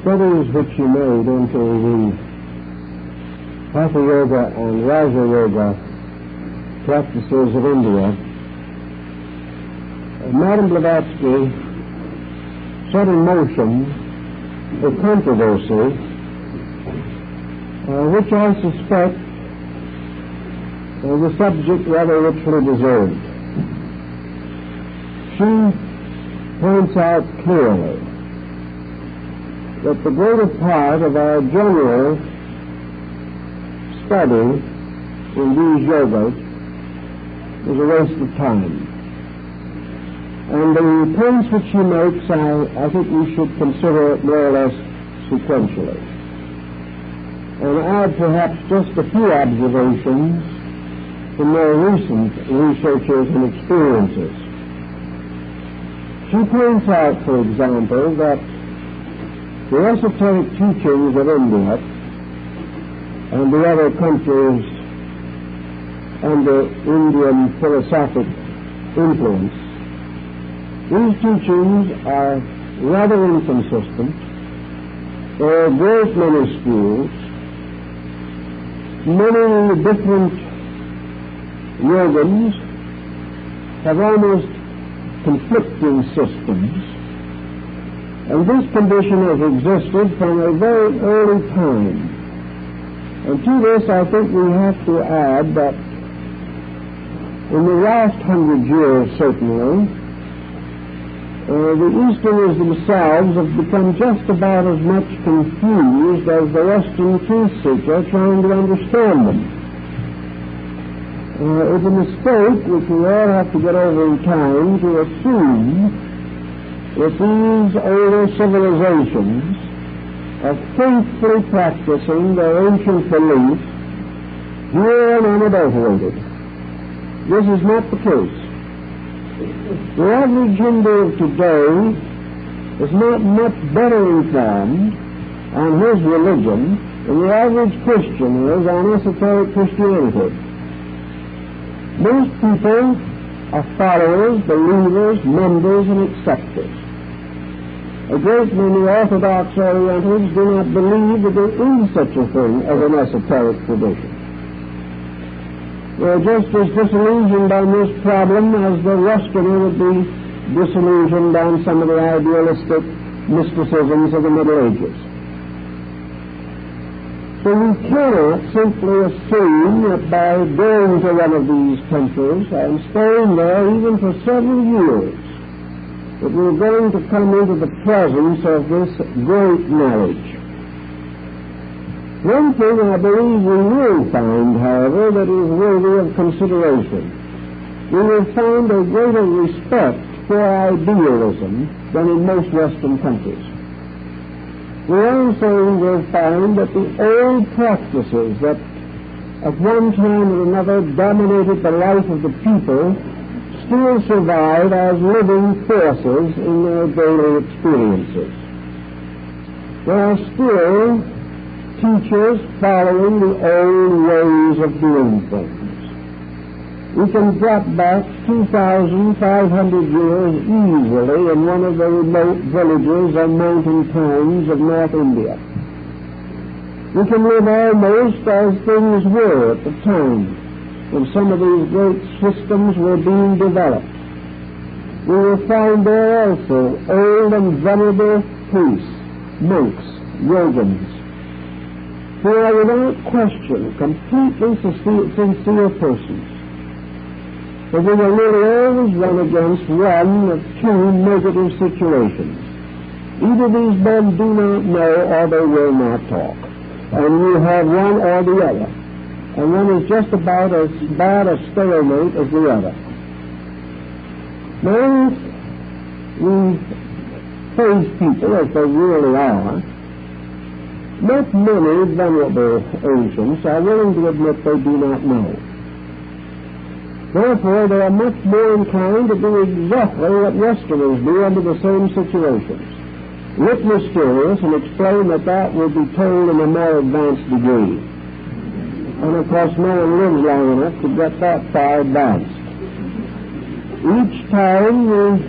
studies which he made into the Hatha Yoga and Raja Yoga practices of India, Madame Blavatsky set in motion a controversy which I suspect the subject rather richly deserved. She points out clearly that the greater part of our general study in these yogas is a waste of time. And the points which she makes, I think we should consider more or less sequentially, and add perhaps just a few observations from more recent researches and experiences. She points out, for example, that the esoteric teachings of India and the other countries under Indian philosophic influence, these teachings are rather inconsistent. There are a great many schools, many different yogins have almost conflicting systems, and this condition has existed from a very early time. And to this I think we have to add that in the last 100 years certainly, the Easterners themselves have become just about as much confused as the Western truth seeker trying to understand them. It's a mistake which we all have to get over in time to assume that these older civilizations are faithfully practicing their ancient beliefs, pure and unadulterated. This is not the case. The average Hindu of today is not much better informed on his religion than the average Christian is on esoteric Christianity. Most people are followers, believers, members, and acceptors. A great many Orthodox Orientals do not believe that there is such a thing as an esoteric tradition. They are just as disillusioned on this problem as the Westerner would be disillusioned on some of the idealistic mysticisms of the Middle Ages. So we cannot simply assume that by going to one of these countries and staying there even for several years, that we're going to come into the presence of this great knowledge. One thing I believe we will find, however, that is worthy of consideration. We will find a greater respect for idealism than in most Western countries. We also will find that the old practices that at one time or another dominated the life of the people still survive as living forces in their daily experiences. There are still teachers following the old ways of doing things. We can drop back 2,500 years easily in one of the remote villages and mountain towns of North India. We can live almost as things were at the time when some of these great systems were being developed. We will find there also old and venerable priests, monks, yogins, who are without question completely sincere persons. But we will nearly always run against one of two negative situations. Either these men do not know or they will not talk. And you have one or the other. And one is just about as bad a stalemate as the other. Now, we face people as they really are. Not many venerable ancients are willing to admit they do not know. Therefore, they are much more inclined to do exactly what Westerners do under the same situations. Look mysterious and explain that that will be told in a more advanced degree. And of course, no one lives long enough to get that far advanced. Each time, the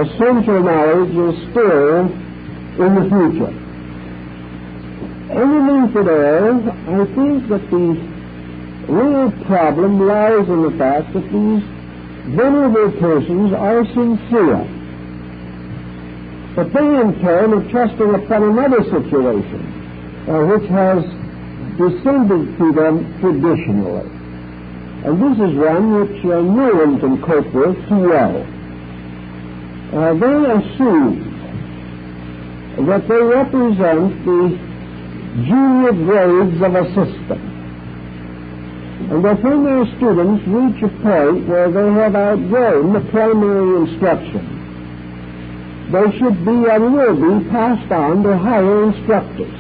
essential knowledge is still in the future. underneath it all, I think that the real problem lies in the fact that these venerable persons are sincere. But they in turn are trusting upon another situation, which has descended to them traditionally. And this is one which no one can cope with too well. They assume that they represent the junior grades of a system, and that when their students reach a point where they have outgrown the primary instruction, they should be and will be passed on to higher instructors.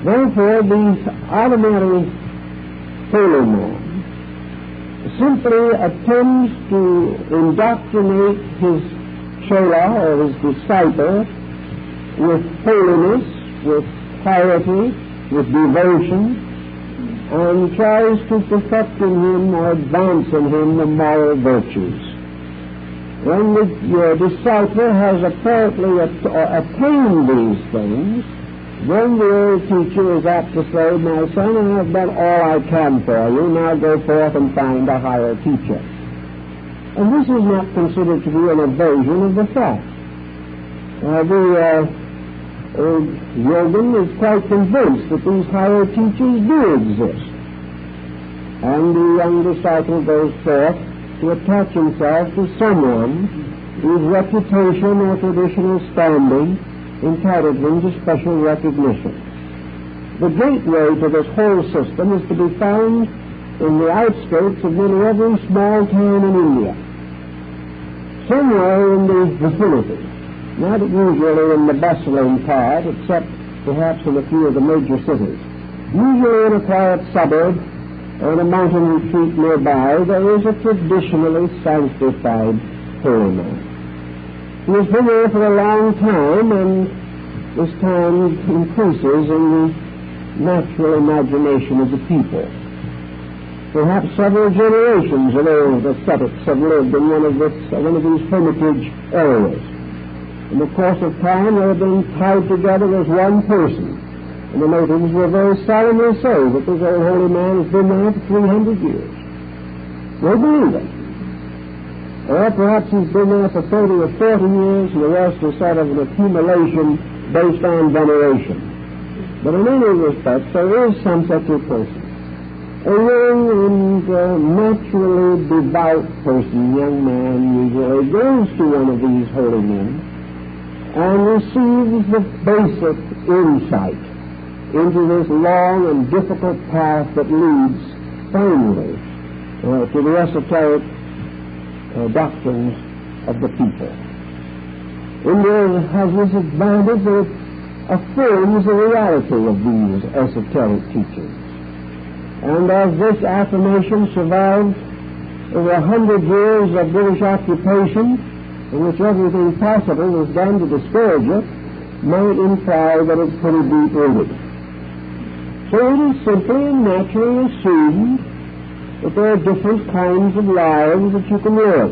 Therefore, the ordinary holy man simply attempts to indoctrinate his chela or his disciple with holiness, with piety, with devotion, and tries to perfect in him or advance in him the moral virtues. When the disciple has apparently attained these things, then the old teacher is apt to say, "My son, I have done all I can for you. Now go forth and find a higher teacher." And this is not considered to be an evasion of the fact. The old yogin is quite convinced that these higher teachers do exist. And the young disciple goes forth to attach himself to someone whose reputation or traditional standing entitled him to special recognition. The gateway to this whole system is to be found in the outskirts of nearly every small town in India, somewhere in the vicinity, not usually in the bustling part, except perhaps in a few of the major cities. Usually in a quiet suburb or in a mountain retreat nearby, there is a traditionally sanctified holy man. He has been there for a long time, and this time increases in the natural imagination of the people. Perhaps several generations of old ascetics have lived in one of these hermitage areas. In the course of time, they have been tied together as one person, and the natives will very solemnly say that this old holy man has been there for 300 years. They believe it. Or perhaps he's been there for 30 or 40 years, and the rest is sort of an accumulation based on veneration. But in any respect, there is some such a person. A young and naturally devout person, young man usually, goes to one of these holy men and receives the basic insight into this long and difficult path that leads finally to the esoteric doctrines of the people. India has this advantage that it affirms the reality of these esoteric teachings. And as this affirmation survived over 100 years of British occupation, in which everything possible was done to discourage it, might imply that it's pretty deep-rooted. So it is simply and naturally assumed that there are different kinds of lives that you can live.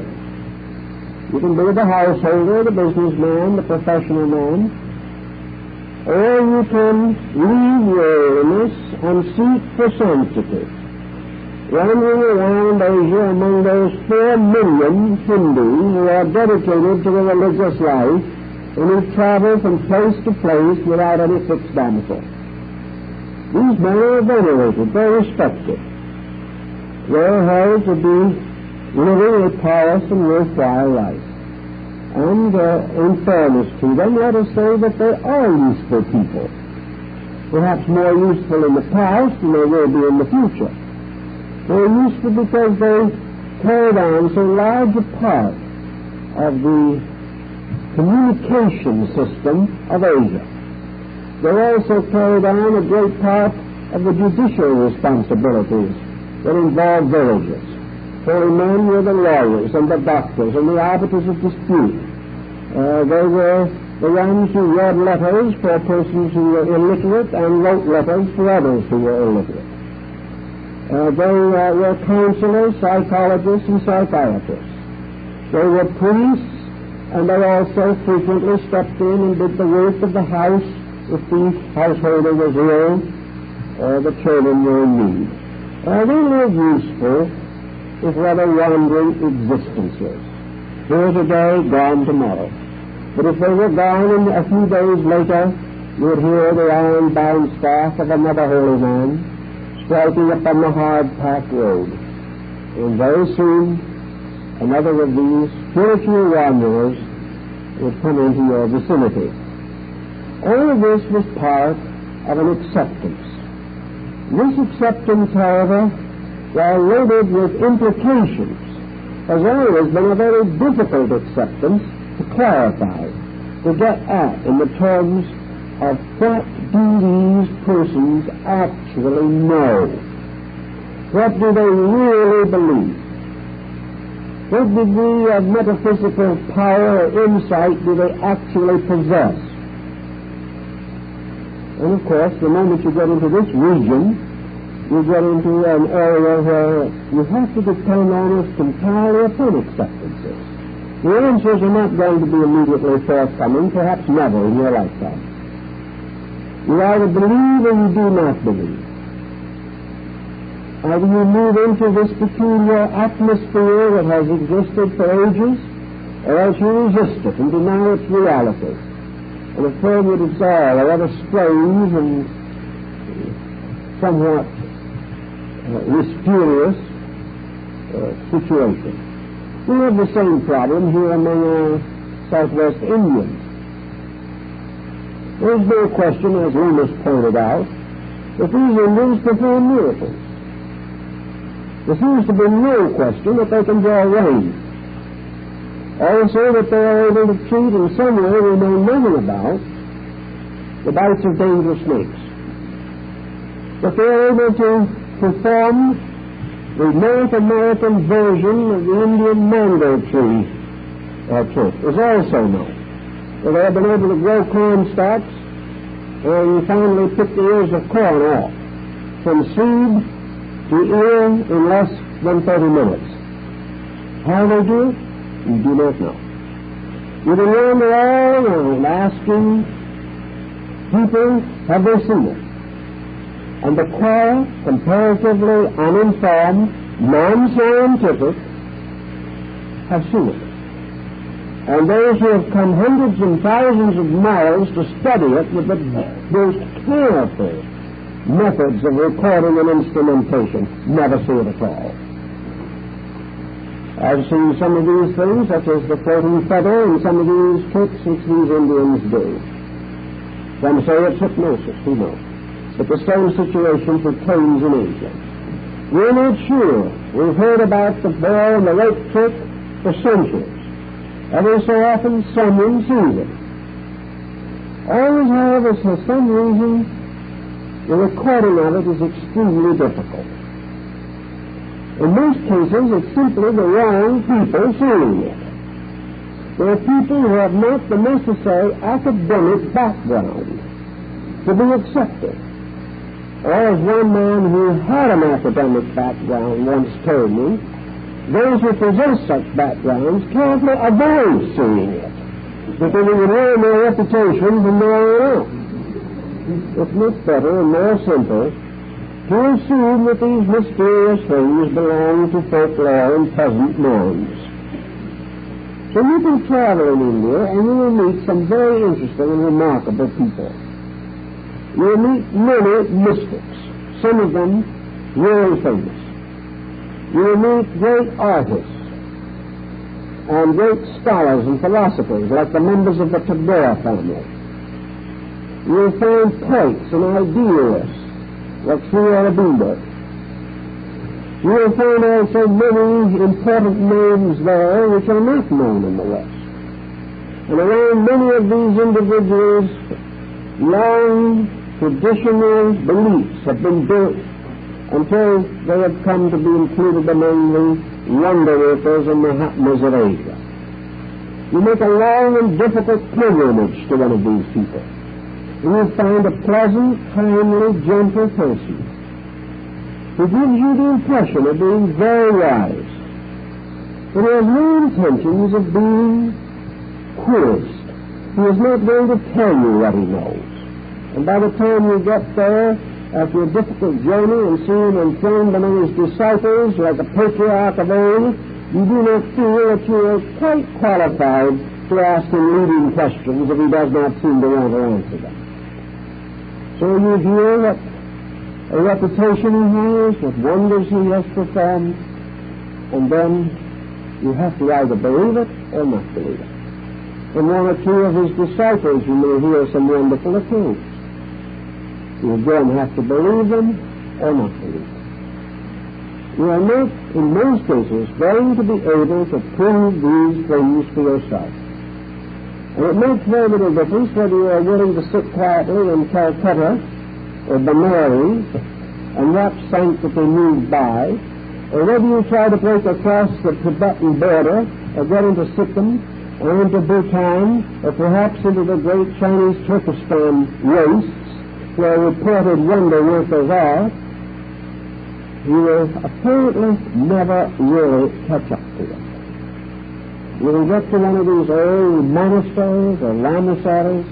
You can be the householder, the businessman, the professional man, or you can leave worldliness and seek for sanctity. Wandering around Asia among those 4 million Hindus who are dedicated to the religious life and who travel from place to place without any fixed domicile. These men are venerated, they're respected. They're held to be living a pious and worthwhile life. And in fairness to them, let us say that they are useful people. Perhaps more useful in the past than they will be in the future. They're useful because they carried on so large a part of the communication system of Asia. They also carried on a great part of the judicial responsibilities that involve villages. Holy men were the lawyers and the doctors and the arbiters of dispute. They were the ones who read letters for persons who were illiterate and wrote letters for others who were illiterate. They were counselors, psychologists, and psychiatrists. They were priests, and they also frequently stepped in and did the work of the house if the householder was ill or the children were in need. They live useful if rather wandering existences. Here today, gone tomorrow. But if they were gone and a few days later, you would hear the iron-bound staff of another holy man striking upon the hard-packed road. And very soon, another of these spiritual wanderers would come into your vicinity. All of this was part of an acceptance. This acceptance, however, while loaded with implications, has always been a very difficult acceptance to clarify, to get at in the terms of what do these persons actually know? What do they really believe? What degree of metaphysical power or insight do they actually possess? And of course, the moment you get into this region, you get into an area where you have to depend almost entirely upon acceptances. The answers are not going to be immediately forthcoming, perhaps never in your lifetime. You either believe or you do not believe. Either you move into this peculiar atmosphere that has existed for ages, or else you resist it and deny its reality, and affirm that it's all a rather strange and somewhat mysterious situation. We have the same problem here among our Southwest Indians. There's no question, as Loomis pointed out, that these Indians perform miracles. There seems to be no question that they can draw rain. Also that they are able to treat in some way we know nothing about the bites of dangerous snakes. That they are able to perform the North American version of the Indian mango tree trick is also known. That they have been able to grow corn stalks and finally pick the ears of corn off from seed to ear in less than 30 minutes. How they do it, you do not know. You can wander all around asking people, have they seen it? And the quiet, comparatively uninformed, non-scientific have seen it. And those who have come hundreds and thousands of miles to study it with the most careful methods of recording and instrumentation never see it at all. I've seen some of these things, such as the floating feather, and some of these tricks which these Indians do. Some say it's hypnosis, who knows? But the same situation pertains in Asia. We're not sure. We've heard about the ball and the rope trick for centuries. Every so often someone sees it. Always, however, for some reason, the recording of it is extremely difficult. In most cases, it's simply the wrong people seeing it. There are people who have not the necessary academic background to be accepted. Or as one man who had an academic background once told me, those who possess such backgrounds carefully avoid seeing it, because it would ruin their reputation from their own. It's much better and more simple to assume that these mysterious things belong to folklore and peasant minds. So you can travel in India and you will meet some very interesting and remarkable people. You will meet many mystics, some of them world famous. You will meet great artists and great scholars and philosophers like the members of the Tagore family. You will find poets and idealists like Sri Aurobindo. You will find also many important names there which are not known in the West. And around many of these individuals, long traditional beliefs have been built until they have come to be included among the wonder workers and Mahatmas of Asia. You make a long and difficult pilgrimage to one of these people, and you find a pleasant, kindly, gentle person who gives you the impression of being very wise, but he has no intentions of being quizzed. He is not going to tell you what he knows. And by the time you get there, after a difficult journey and see him enthroned among his disciples like a patriarch of old, you do not feel that you are quite qualified to ask him leading questions if he does not seem to want to answer them. So you hear what a reputation he has, what wonders he has performed, and then you have to either believe it or not believe it. From one or two of his disciples you may hear some wonderful accounts. You again have to believe them or not believe them. You are not, in most cases, going to be able to prove these things for yourself. And it makes very little difference whether you are willing to sit quietly in Calcutta or Benares and watch sanctity move by, or whether you try to break across the Tibetan border or get into Sikkim or into Bhutan or perhaps into the great Chinese Turkestan wastes where reported wonder workers are, you will apparently never really catch up to them. You will get to one of these old monasteries or lamaseries,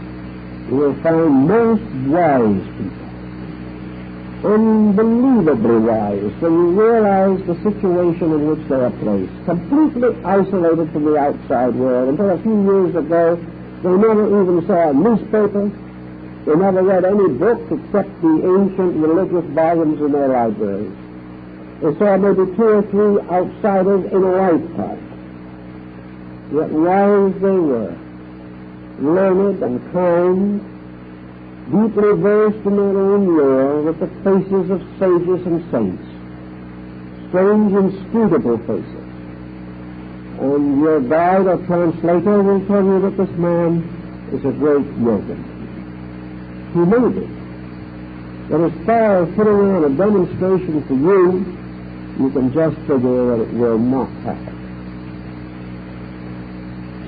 you will find most wise people, unbelievably wise, when you realize the situation in which they are placed, completely isolated from the outside world. Until a few years ago, they never even saw a newspaper, they never read any book except the ancient religious volumes in their libraries. They saw maybe 2 or 3 outsiders in a lifetime. Yet wise they were, learned and kind, deeply versed in their own lore with the faces of sages and saints, strange inscrutable faces. And your guide or translator will tell you that this man is a great yogi. He may be. But as far as putting on a demonstration for you, you can just figure that it will not happen.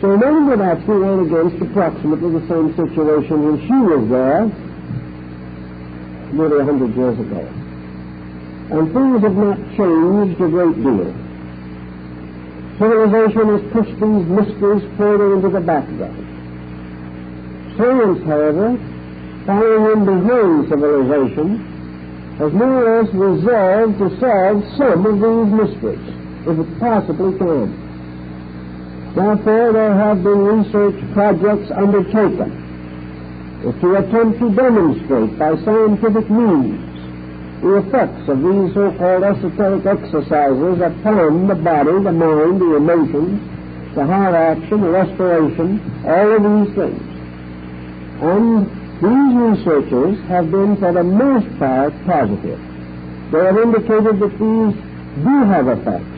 So Blavatsky ran against approximately the same situation when she was there nearly 100 years ago. And things have not changed a great deal. Civilization has pushed these mysteries further into the background. Science, however, following in behind civilization, has more or less resolved to solve some of these mysteries, if it possibly can. Therefore, there have been research projects undertaken to attempt to demonstrate by scientific means the effects of these so-called esoteric exercises upon the body, the mind, the emotions, the heart action, the respiration, all of these things. And these researchers have been, for the most part, positive. They have indicated that these do have effects.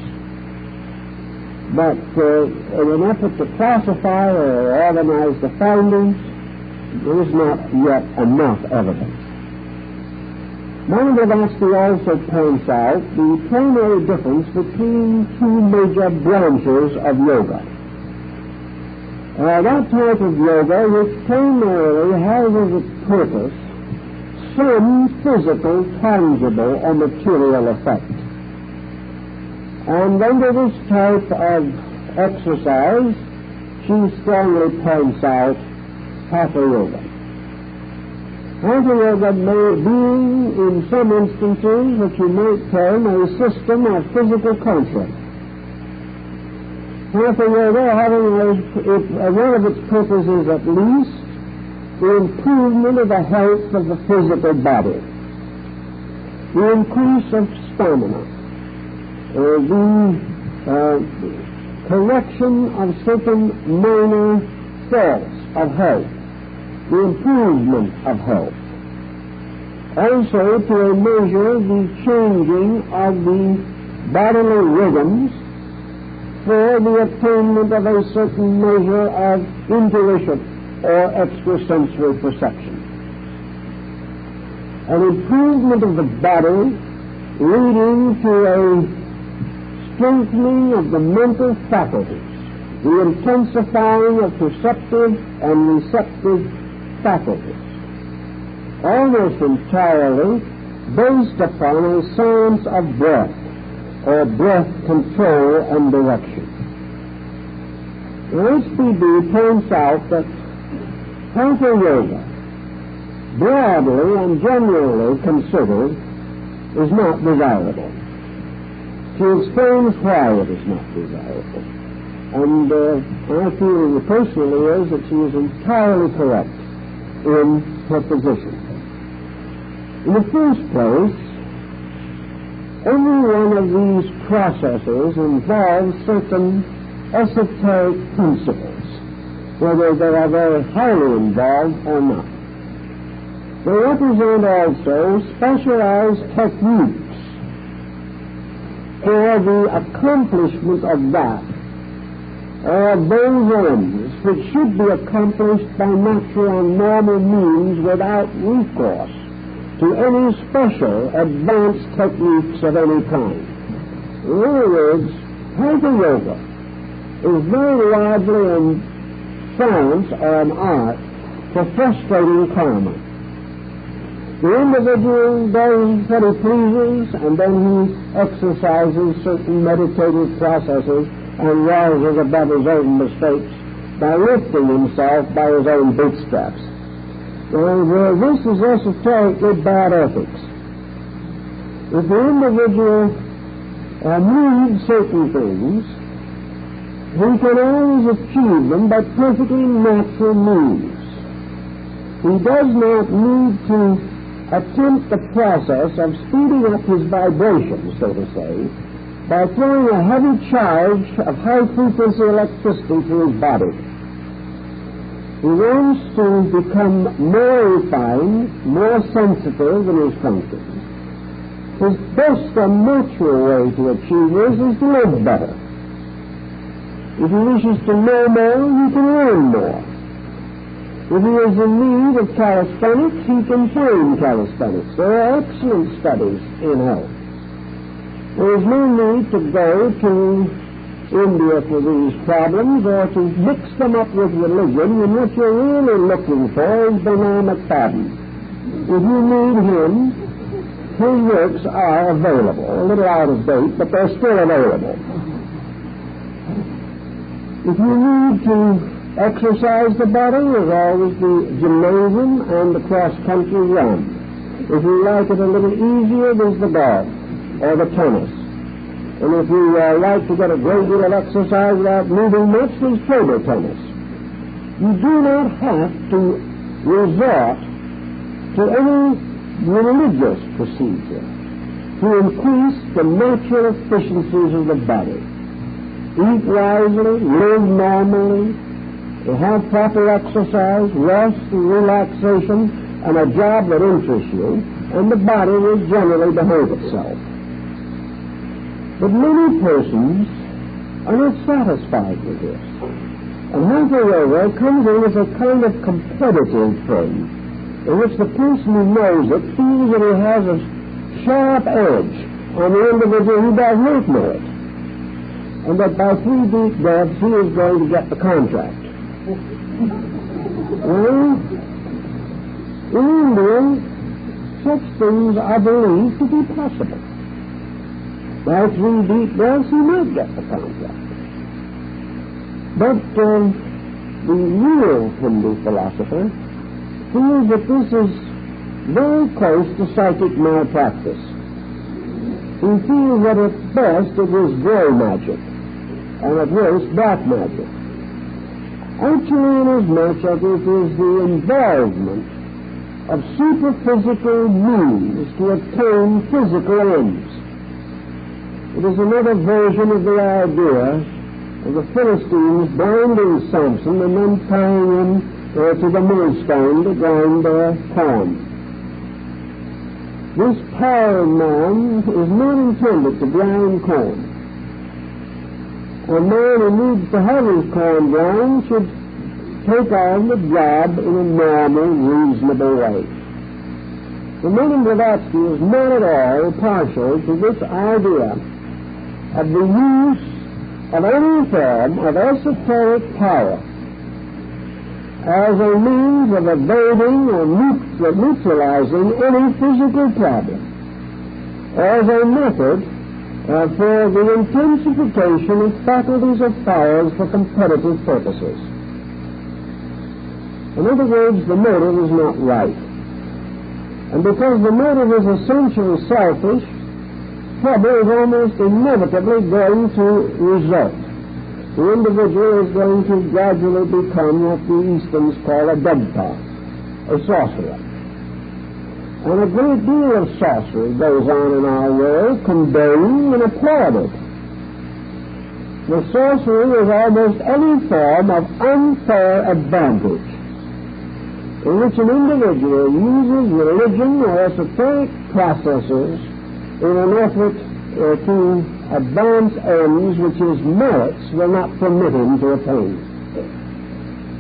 But in an effort to classify or organize the findings, there is not yet enough evidence. Blavatsky also points out the primary difference between 2 major branches of yoga. That type of yoga which primarily has as its purpose some physical, tangible, or material effect. And under this type of exercise, she strongly points out Hatha yoga. Hatha yoga may be, in some instances, what you might term a system of physical concept. Hatha yoga having one of its purposes at least the improvement of the health of the physical body, the increase of stamina, the correction of certain minor faults of health, the improvement of health. Also, to a measure, the changing of the bodily rhythms for the attainment of a certain measure of intuition or extrasensory perception. An improvement of the body leading to a strengthening of the mental faculties, the intensifying of perceptive and receptive faculties, almost entirely based upon a science of breath, or breath control and direction. HBB points out that Hatha yoga broadly and generally considered, is not desirable. She explains why it is not desirable. And my feeling personally is that she is entirely correct in her position. In the first place, every one of these processes involves certain esoteric principles, whether they are very highly involved or not. They represent also specialized techniques for the accomplishment of that, or those ends which should be accomplished by natural and normal means without recourse to any special advanced techniques of any kind. In other words, Hatha Yoga is very largely a science or an art for frustrating karma. The individual does what he pleases, and then he exercises certain meditative processes and rises above his own mistakes by lifting himself by his own bootstraps. And this is esoterically bad ethics. If the individual needs certain things, he can always achieve them by perfectly natural means. He does not need to attempt the process of speeding up his vibrations, so to say, by throwing a heavy charge of high-frequency electricity through his body. He wants to become more refined, more sensitive in his functions. His best and natural way to achieve this is to live better. If he wishes to know more, he can learn more. If he is in need of calisthenics, he can find calisthenics. There are excellent studies in health. There is no need to go to India for these problems or to mix them up with religion when what you're really looking for is Bernard McFadden. If you need him, his works are available, a little out of date, but they're still available. If you need to exercise the body, there's always the gymnasium and the cross-country run. If you like it a little easier, there's the golf or the tennis. And if you like to get a great deal of exercise without moving much, there's table tennis. You do not have to resort to any religious procedure to increase the natural efficiencies of the body. Eat wisely, live normally, have proper exercise, rest and relaxation, and a job that interests you, and the body will generally behave itself. But many persons are not satisfied with this. And Hatha Yoga comes in as a kind of competitive thing, in which the person who knows it feels that he has a sharp edge on the individual who does not know it, and that by 3 deep breaths he is going to get the contract. Well, in India, such things are believed to be possible. By 3 deep breaths, he might get the contract. But the real Hindu philosopher feels that this is very close to psychic malpractice. He feels that at best it is gray magic, and at worst black magic. Actually, inasmuch as it is the involvement of superphysical means to attain physical ends. It is another version of the idea of the Philistines binding Samson and then tying him to the millstone to grind their corn. This powering man is not intended to grind corn. A man who needs to have his corn ground should take on the job in a normal, reasonable way. The Madame Blavatsky is not at all partial to this idea of the use of any form of esoteric power as a means of evading or neutralizing any physical problem, as a method for the intensification of faculties of powers for competitive purposes. In other words, the motive is not right. And because the motive is essentially selfish, trouble is almost inevitably going to result. The individual is going to gradually become what the Easterns call a degtard, a sorcerer. And a great deal of sorcery goes on in our world, condoned and applauded. The sorcery is almost any form of unfair advantage, in which an individual uses religion or esoteric processes in an effort to advance ends which his merits will not permit him to attain.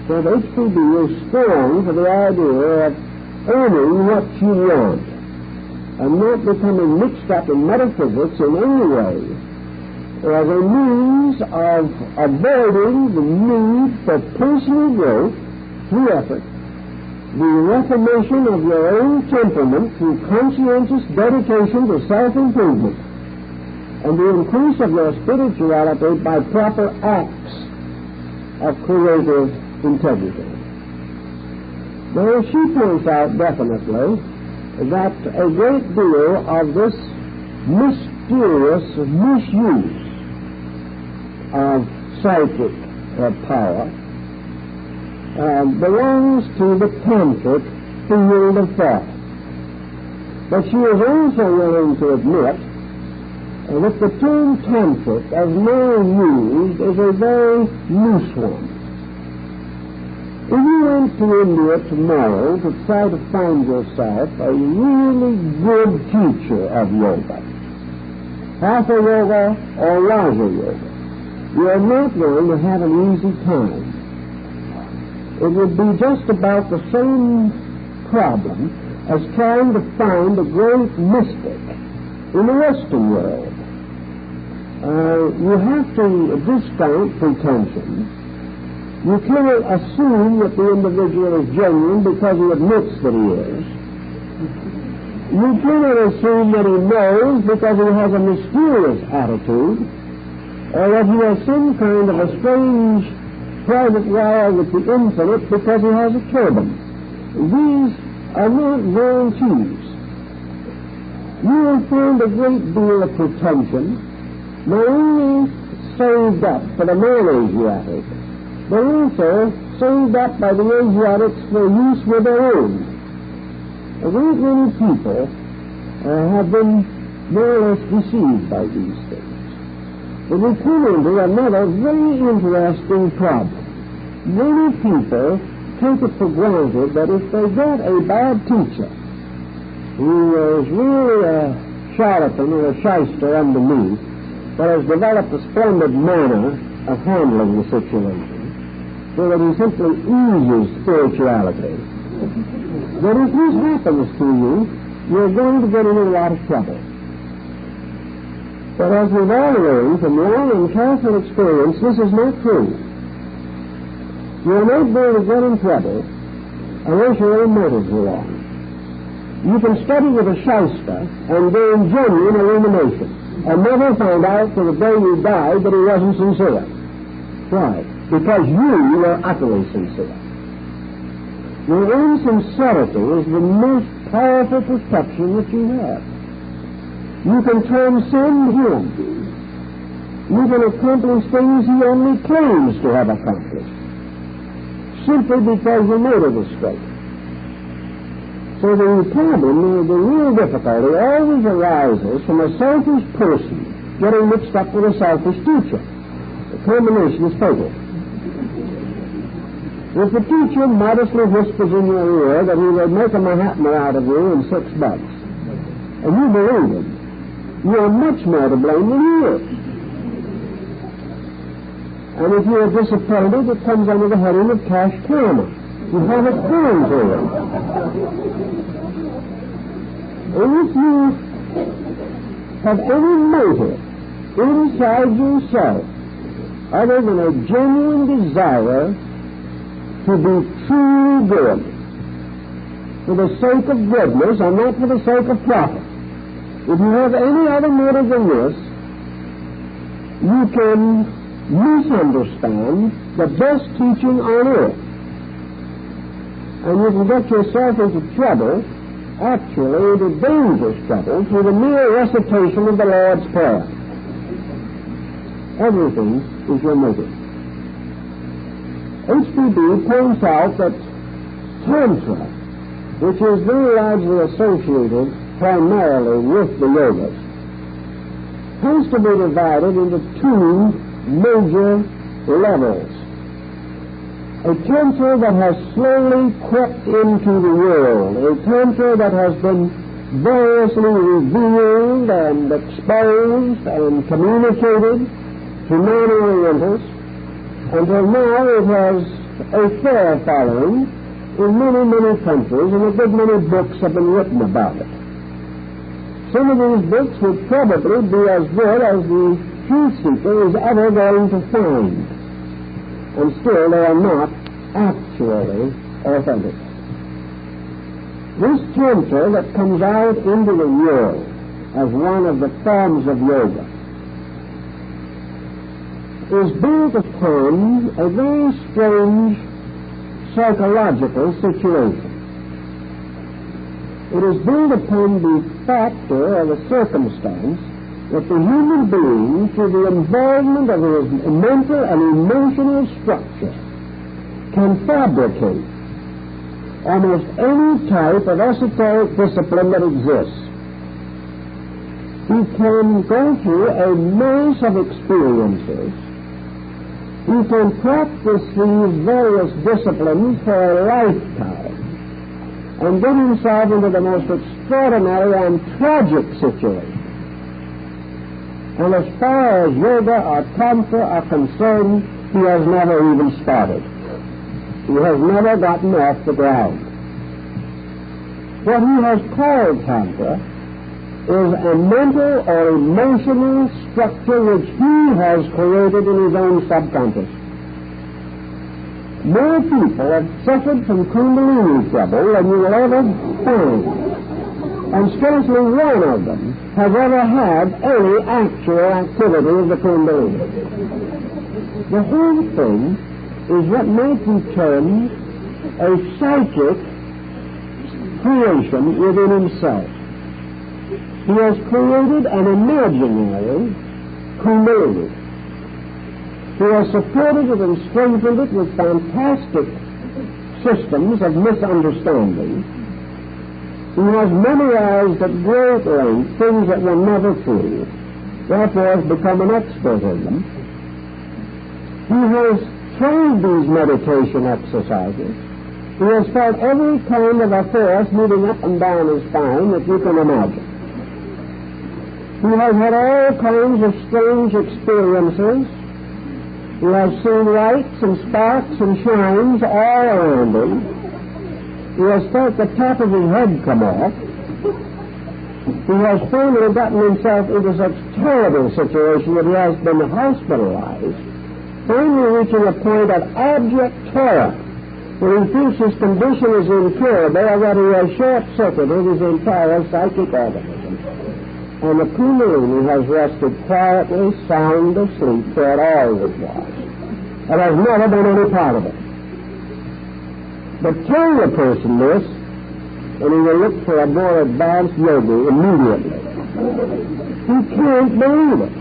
So the HPB is strong for the idea of earning what you want and not becoming mixed up in metaphysics in any way as a means of avoiding the need for personal growth through effort, the reformation of your own temperament through conscientious dedication to self-improvement, and the increase of your spirituality by proper acts of creative integrity. Now, she points out definitely that a great deal of this mysterious misuse of psychic power belongs to the tantric field of thought. But she is also willing to admit that the term tantric, as now used, is a very loose one. If you went to India tomorrow to try to find yourself a really good teacher of yoga, Hatha yoga or Raja yoga, you are not going to have an easy time. It would be just about the same problem as trying to find a great mystic in the Western world. You have to discount pretension. You cannot assume that the individual is genuine because he admits that he is. You cannot assume that he knows because he has a mysterious attitude, or that he has some kind of a strange private wire with the infinite because he has a turban. These are not guarantees. You will find a great deal of pretension, not only saved up for the non-Asiatic, but also saved up by the Asiatics for use with their own. A great many people have been more or less deceived by these things. But we come into another very interesting problem. Many people take it for granted that if they get a bad teacher who is really a charlatan or a shyster underneath, but has developed a splendid manner of handling the situation, so that he simply oozes spirituality, that if this happens to you, you're going to get in a lot of trouble. But as we've all learned from long and careful experience, this is not true. You're not going to get in trouble unless your own motives are wrong. You can study with a shyster and gain genuine illumination, and never find out till the day you die that he wasn't sincere. Why? Because you were utterly sincere. Your own sincerity is the most powerful protection that you have. You can transcend him. You can accomplish things he only claims to have accomplished, simply because your motive is straight. So the problem, the real difficulty, always arises from a selfish person getting mixed up with a selfish teacher. The combination is fatal. If the teacher modestly whispers in your ear that he will make a Mahatma out of you in 6 months, and you believe him, you are much more to blame than he is. And if you are disappointed, it comes under the heading of cash karma. You have it coming to you. And if you have any motive inside yourself other than a genuine desire to be truly good, for the sake of goodness and not for the sake of profit, if you have any other motive than this, you can misunderstand the best teaching on earth. And you can get yourself into trouble actually the dangerous trouble through the mere recitation of the Lord's Prayer. Everything is your motive. HBB points out that Tantra, which is very largely associated primarily with the yogas, has to be divided into two major levels. A Tantra that has slowly crept into the world, a Tantra that has been variously revealed and exposed and communicated to non-Orientals, until now it has a fair following in many, many countries, and a good many books have been written about it. Some of these books would probably be as good as the truth seeker is ever going to find, and still they are not actually authentic. This Tantra that comes out into the world as one of the forms of yoga is built upon a very strange psychological situation. It is built upon the factor or the circumstance that the human being, through the involvement of his mental and emotional structure, can fabricate almost any type of esoteric discipline that exists. He can go through a mass of experiences. He can practice these various disciplines for a lifetime and get himself into the most extraordinary and tragic situation. And as far as yoga or tantra are concerned, he has never even started. He has never gotten off the ground. What he has called tantra is a mental or emotional structure which he has created in his own subconscious. More people have suffered from Kundalini trouble than you will ever find, and scarcely one of them has ever had any actual activity of the Kundalini. The whole thing is what might be termed a psychic creation within himself. He has created an imaginary Kundalini. He has supported it and strengthened it with fantastic systems of misunderstanding. He has memorized at great length things that were never true, therefore has become an expert in them. He has tried these meditation exercises. He has felt every kind of a force moving up and down his spine that you can imagine. He has had all kinds of strange experiences. He has seen lights and sparks and shines all around him. He has felt the top of his head come off. He has finally gotten himself into such terrible situation that he has been hospitalized, finally reaching a point of abject terror, where he thinks his condition is incurable, or that he has short-circuited his entire psychic organism. And the Kundalini has rested quietly, sound asleep, where it always was. It has never been any part of it. But tell the person this, and he will look for a more advanced yogi immediately. He can't believe it.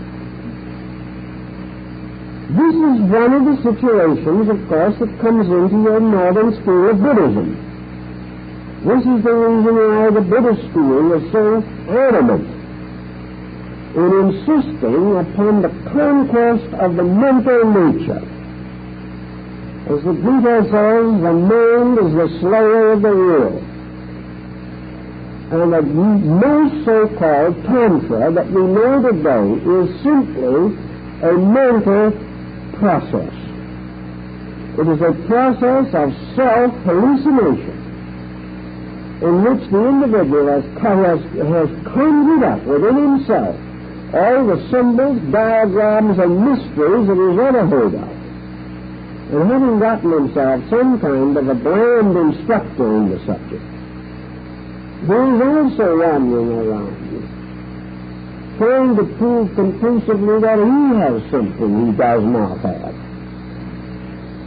This is one of the situations, of course, that comes into your northern school of Buddhism. This is the reason why the Buddhist school is so adamant in insisting upon the conquest of the mental nature. As the Gita says, the mind is the slayer of the will. And the most so-called Tantra that we know today is simply a mental process. It is a process of self-hallucination in which the individual has conjured up within himself all the symbols, diagrams, and mysteries that he's ever heard of. And having gotten himself some kind of a bland instructor in the subject, he is also wandering around, trying to prove conclusively that he has something he does not have.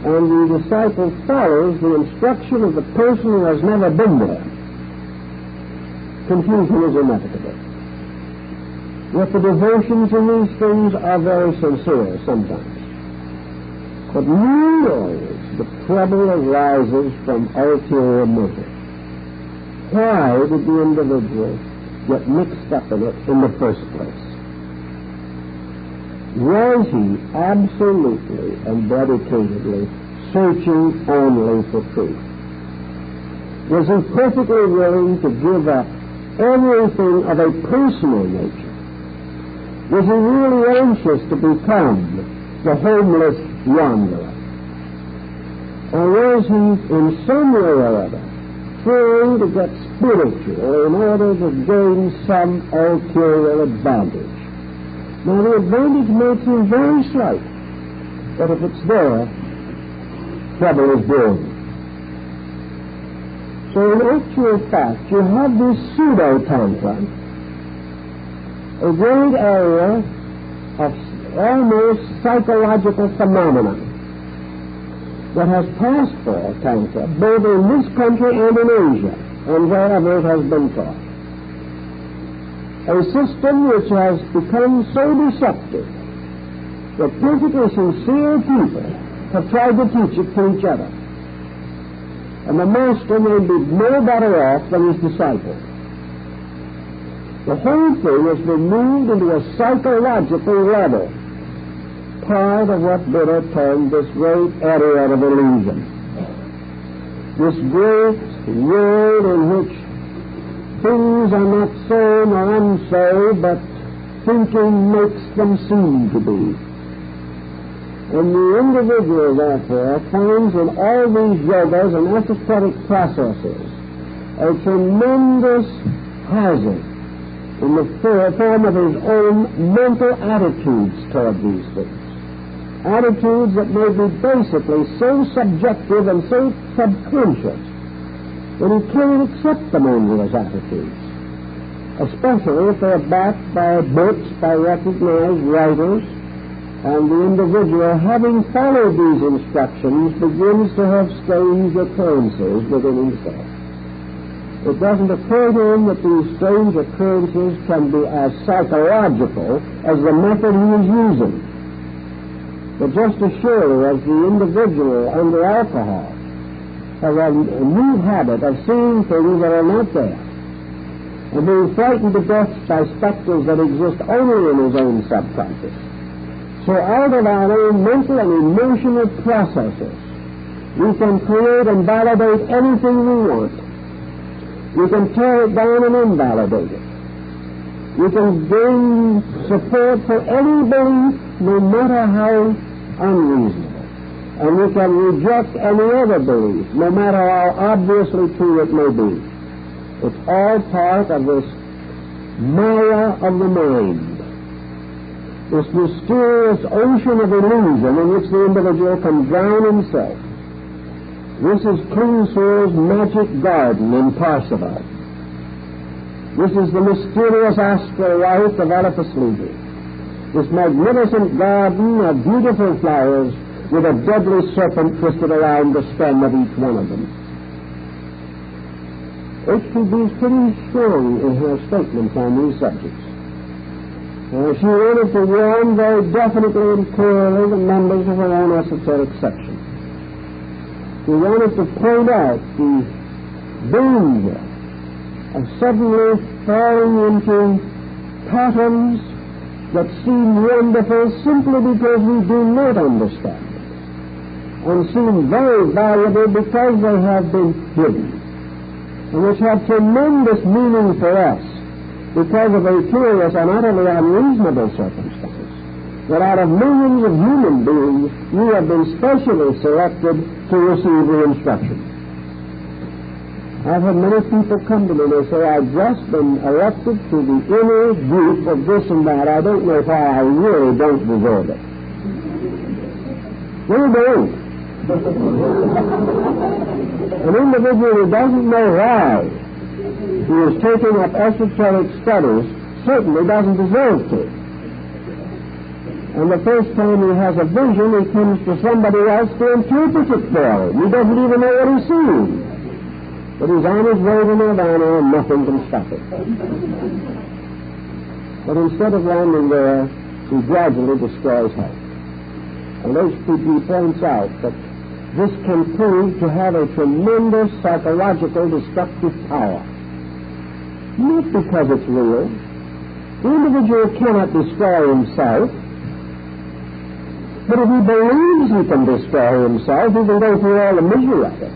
And the disciple follows the instruction of the person who has never been there. confusion is inevitable. Yet the devotions in these things are very sincere sometimes. But nearly always the trouble arises from ulterior motive. Why did the individual get mixed up in it in the first place? Was he absolutely and dedicatedly searching only for truth? Was he perfectly willing to give up everything of a personal nature? Was he really anxious to become the homeless wanderer? Or was he in some way or other trying to get spiritual in order to gain some ulterior advantage? Now, the advantage may seem very slight, but if it's there, trouble is brewing. So in actual fact, you have this pseudo-tantra, a great area of almost psychological phenomena that has passed for tantra, both in this country and in Asia, and wherever it has been taught. A system which has become so deceptive that perfectly sincere people have tried to teach it to each other. And the master may be no better off than his disciple. The whole thing has been moved into a psychological level, part of what Buddha termed this great area of illusion. This great world in which things are not so nor unso, but thinking makes them seem to be. And the individual, therefore, finds in all these yogas and esoteric processes a tremendous hazard in the form of his own mental attitudes toward these things. Attitudes that may be basically so subjective and so subconscious that he can't accept them only as attitudes, especially if they're backed by books, by recognized writers, and the individual, having followed these instructions, begins to have strange occurrences within himself. It doesn't occur to him that these strange occurrences can be as psychological as the method he is using. But just as surely as the individual under alcohol has a new habit of seeing things that are not there, and being frightened to death by specters that exist only in his own subconscious, so out of our own mental and emotional processes, we can create and validate anything we want. We can tear it down and invalidate it. We can gain support for any belief, no matter how unreasonable. And we can reject any other belief, no matter how obviously true it may be. It's all part of this Maya of the mind, this mysterious ocean of illusion in which the individual can drown himself. This is Klingsor's magic garden in Parsifal. This is the mysterious astral life of Elephaslugi, this magnificent garden of beautiful flowers with a deadly serpent twisted around the stem of each one of them. H.P.B. is pretty strong in her statements on these subjects. She wanted to warn very definitely and clearly the members of her own esoteric section. She wanted to point out the danger of suddenly falling into patterns that seem wonderful simply because we do not understand them, and seem very valuable because they have been hidden, and which have tremendous meaning for us, because of a curious and utterly unreasonable circumstance, that out of millions of human beings, we have been specially selected to receive the instruction. I've had many people come to me and they say, I've just been elected to the inner group of this and that. I don't know why. I really don't deserve it. They don't. An individual who doesn't know why he is taking up esoteric studies certainly doesn't deserve to. And the first time he has a vision, he comes to somebody else to interpret it for him. He doesn't even know what he's seeing. But he's on his way to nirvana and nothing can stop it. But instead of landing there, he gradually destroys health. And HPB points out that this can prove to have a tremendous psychological destructive power. Not because it's real. The individual cannot destroy himself. But if he believes he can destroy himself, he can go through all the misery of it.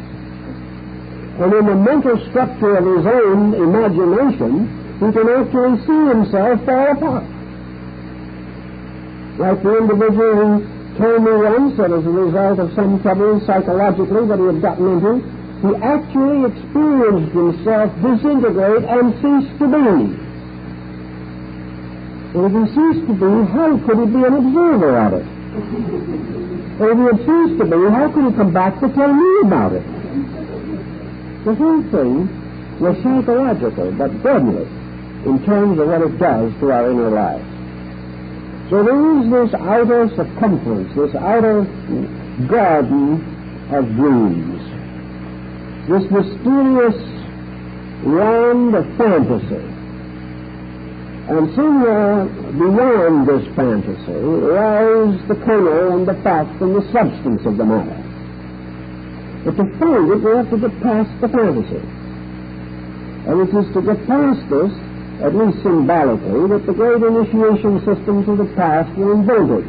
And in the mental structure of his own imagination, he can actually see himself fall apart. Like the individual who told me once that as a result of some trouble psychologically that he had gotten into, he actually experienced himself disintegrate and cease to be. And if he ceased to be, how could he be an observer of it? Or if he had ceased to be, how could he come back to tell me about it? The whole thing was psychological, but deadly in terms of what it does to our inner lives. So there is this outer circumference, this outer garden of dreams, this mysterious land of fantasy. And somewhere beyond this fantasy lies the kernel and the fact and the substance of the matter. But to find it, we have to get past the fantasy. And it is to get past this, at least symbolically, that the great initiation systems of the past were invented,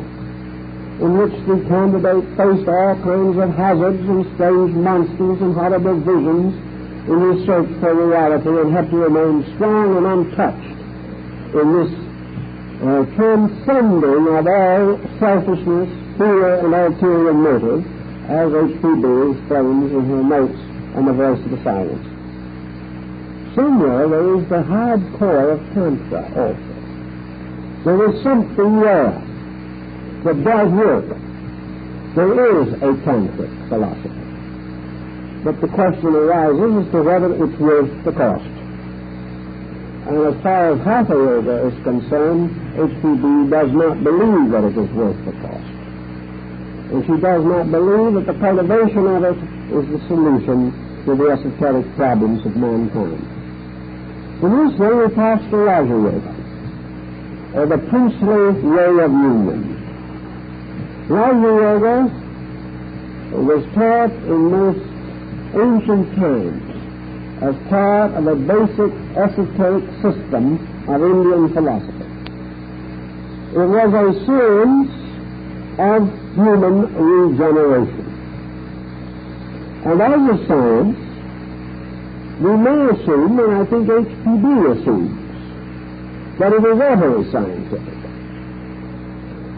in which the candidate faced all kinds of hazards and strange monsters and horrible visions in his search for reality and had to remain strong and untouched in this transcending of all selfishness, fear, and ulterior motive, as HPB explains in her notes on the Voice of the Silence. Somewhere there is the hard core of Tantra also. There is something there that does work. There is a Tantric philosophy. But the question arises as to whether it's worth the cost. And as far as Hatha Yoga is concerned, HPB does not believe that it is worth the cost. And she does not believe that the cultivation of it is the solution to the esoteric problems of mankind. In this way, we pass to Raja Yoga, or the princely way of union. Raja Yoga was taught in most ancient times as part of a basic esoteric system of Indian philosophy. It was a science of human regeneration. And as a science, we may assume, and I think HPB assumes, that it is utterly scientific.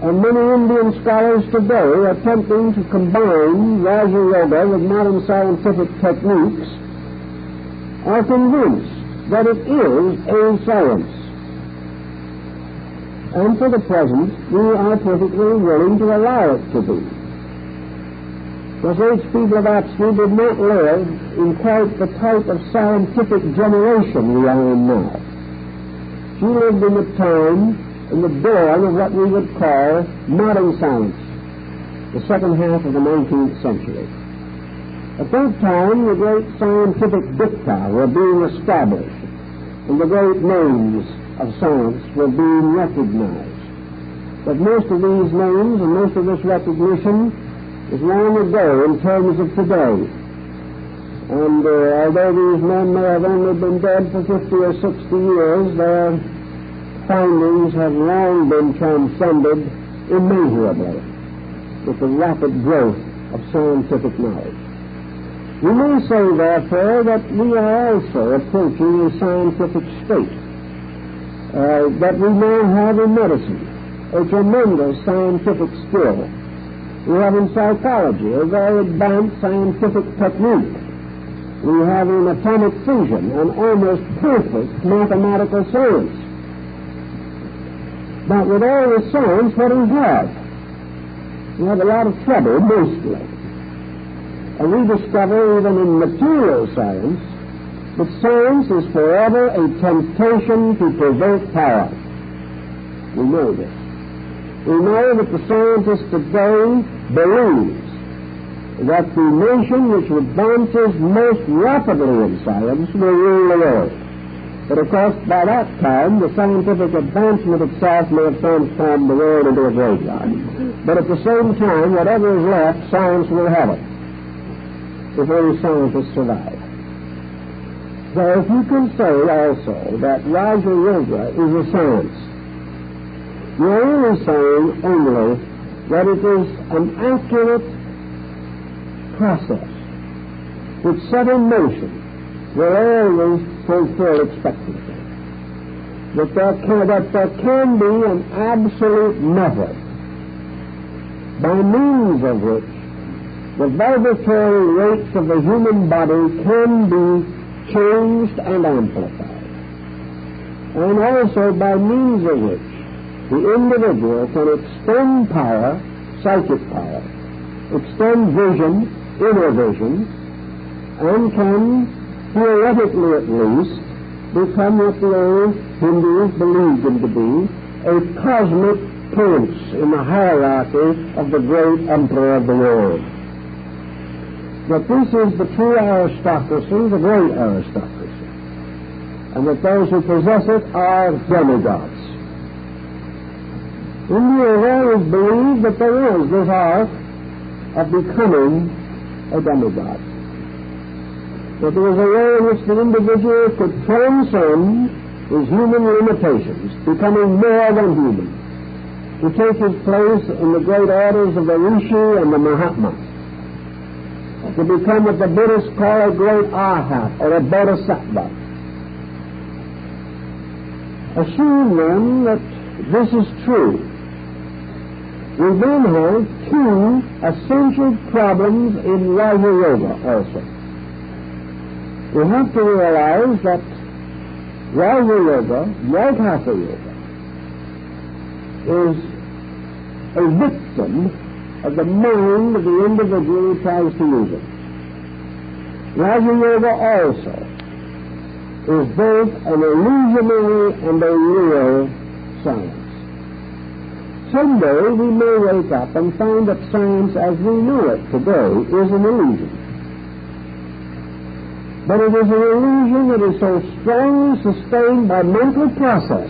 And many Indian scholars today, attempting to combine Raja Yoga with modern scientific techniques, are convinced that it is a science. And for the present, we are perfectly willing to allow it to be. Because H.P. Blavatsky did not live in quite the type of scientific generation we are in now. She lived in the time, in the dawn of what we would call modern science, the second half of the 19th century. At that time, the great scientific dicta were being established, and the great names of science were being recognized. But most of these names and most of this recognition is long ago in terms of today. And although these men may have only been dead for 50 or 60 years, their findings have long been transcended immeasurably with the rapid growth of scientific knowledge. We may say, therefore, that we are also approaching a scientific state, that we now have in medicine a tremendous scientific skill. We have in psychology a very advanced scientific technique. We have in atomic fission an almost perfect mathematical science. But with all the science, what do we have? We have a lot of trouble, mostly. And we discover even in material science that science is forever a temptation to pervert power. We know this. We know that the scientist today believes that the nation which advances most rapidly in science will rule the world. But of course, by that time, the scientific advancement itself may have transformed the world into a graveyard. But at the same time, whatever is left, science will have it, if any scientists survive. So if you can say also that Raja Yoga is a science, you're only saying that it is an accurate process which set in motion will always fulfill expectancy. That there can be an absolute method by means of which the vibratory rates of the human body can be changed and amplified, and also by means of which the individual can extend power, psychic power, extend vision, inner vision, and can, theoretically at least, become what the old Hindus believed him to be, a cosmic prince in the hierarchy of the great emperor of the world. That this is the true aristocracy, the great aristocracy, and that those who possess it are demigods. India has always believed that there is this art of becoming a demigod. That there is a way in which the individual could transcend his human limitations, becoming more than human, to take his place in the great orders of the Rishi and the Mahatma, to become what the Buddhists call a great arhat or a bodhisattva. Assume then that this is true. We then have two essential problems in Raja Yoga also. We have to realize that Raja Yoga, like Hatha Yoga, is a victim of the mind of the individual who tries to use it. Raja Yoga also is both an illusionary and a real science. Someday we may wake up and find that science as we know it today is an illusion. But it is an illusion that is so strongly sustained by mental process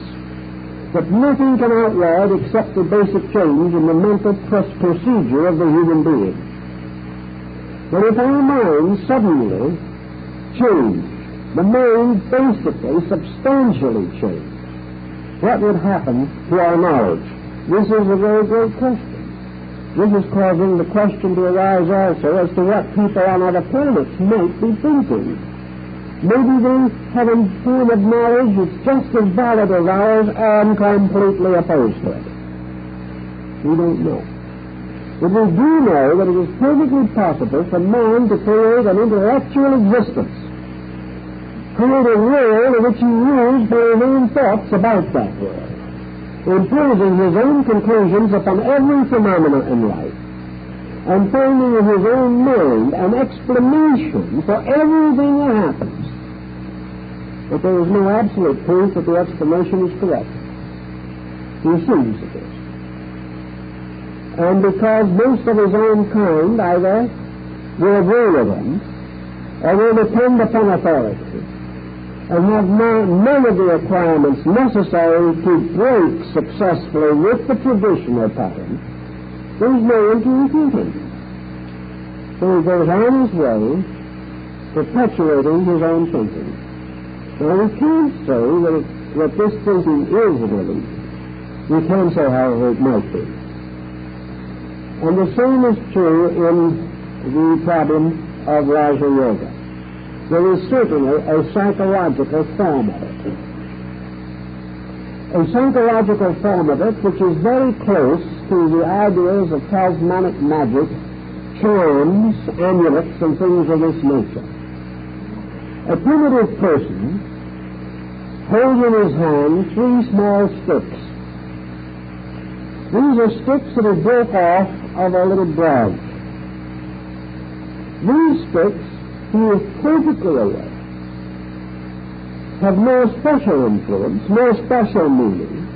that nothing can outlaw it except the basic change in the mental procedure of the human being. But if our minds suddenly change, the mind basically, substantially change, what would happen to our knowledge? This is a very great question. This is causing the question to arise also as to what people on other planets might be thinking. Maybe they have a form of knowledge that's just as valid as ours and completely opposed to it. We don't know. But we do know that it is perfectly possible for man to create an intellectual existence, create a world in which he rules by his own thoughts about that world, imposing his own conclusions upon every phenomena in life, and finding in his own mind an explanation for everything that happens. But there is no absolute proof that the explanation is correct. He assumes it is. And because most of his own kind either will agree with him, or will depend upon authority, and have none of the requirements necessary to break successfully with the traditional pattern, there is no one to refute him. So he goes on his way, perpetuating his own thinking. Now we can't say that this thinking is an illusion. We can say, however, it might be. And the same is true in the problem of Raja Yoga. There is certainly a psychological form of it. A psychological form of it which is very close to the ideas of talismanic magic, charms, amulets, and things of this nature. A primitive person holds in his hand 3 small sticks. These are sticks that are broke off of a little branch. These sticks, he is perfectly aware, have no special influence, no special meaning,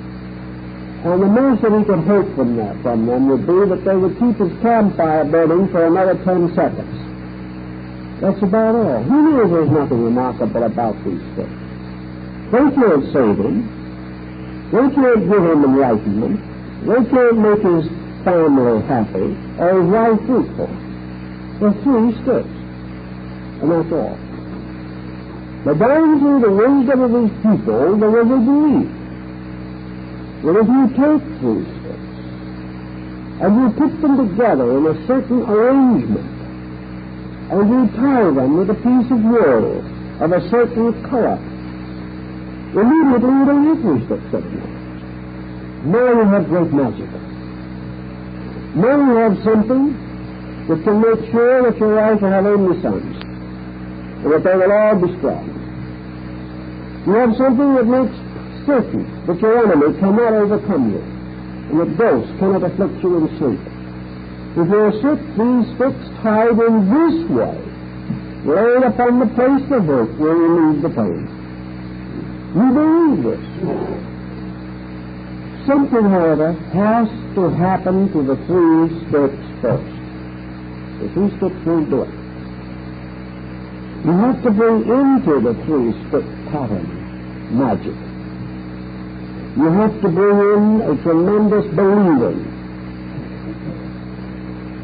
And the most that he could hope from them would be that they would keep his campfire burning for another 10 seconds. That's about all. He knew there was nothing remarkable about these things. They can't save him. They can't give him enlightenment. They can't make his family happy or his life fruitful. They're 3 sticks. And that's all. But down through the wisdom of these people, there was a belief that if you take 3 sticks and you put them together in a certain arrangement, and you tie them with a piece of wool of a certain color, immediately you don't have 3 sticks anymore. Now you have great magic. Now you have something that can make sure that your wife will have only sons, and that they will all be strong. You have something that makes certain that your enemy cannot overcome you, and that ghosts cannot afflict you in sleep. If you are sick, these sticks tied in this way, laid upon the place of hurt, will relieve the pain. You believe this. Something, however, has to happen to the 3 sticks first. The 3 sticks won't do it. You have to bring into the 3-stick pattern magic. You have to bring in a tremendous believing.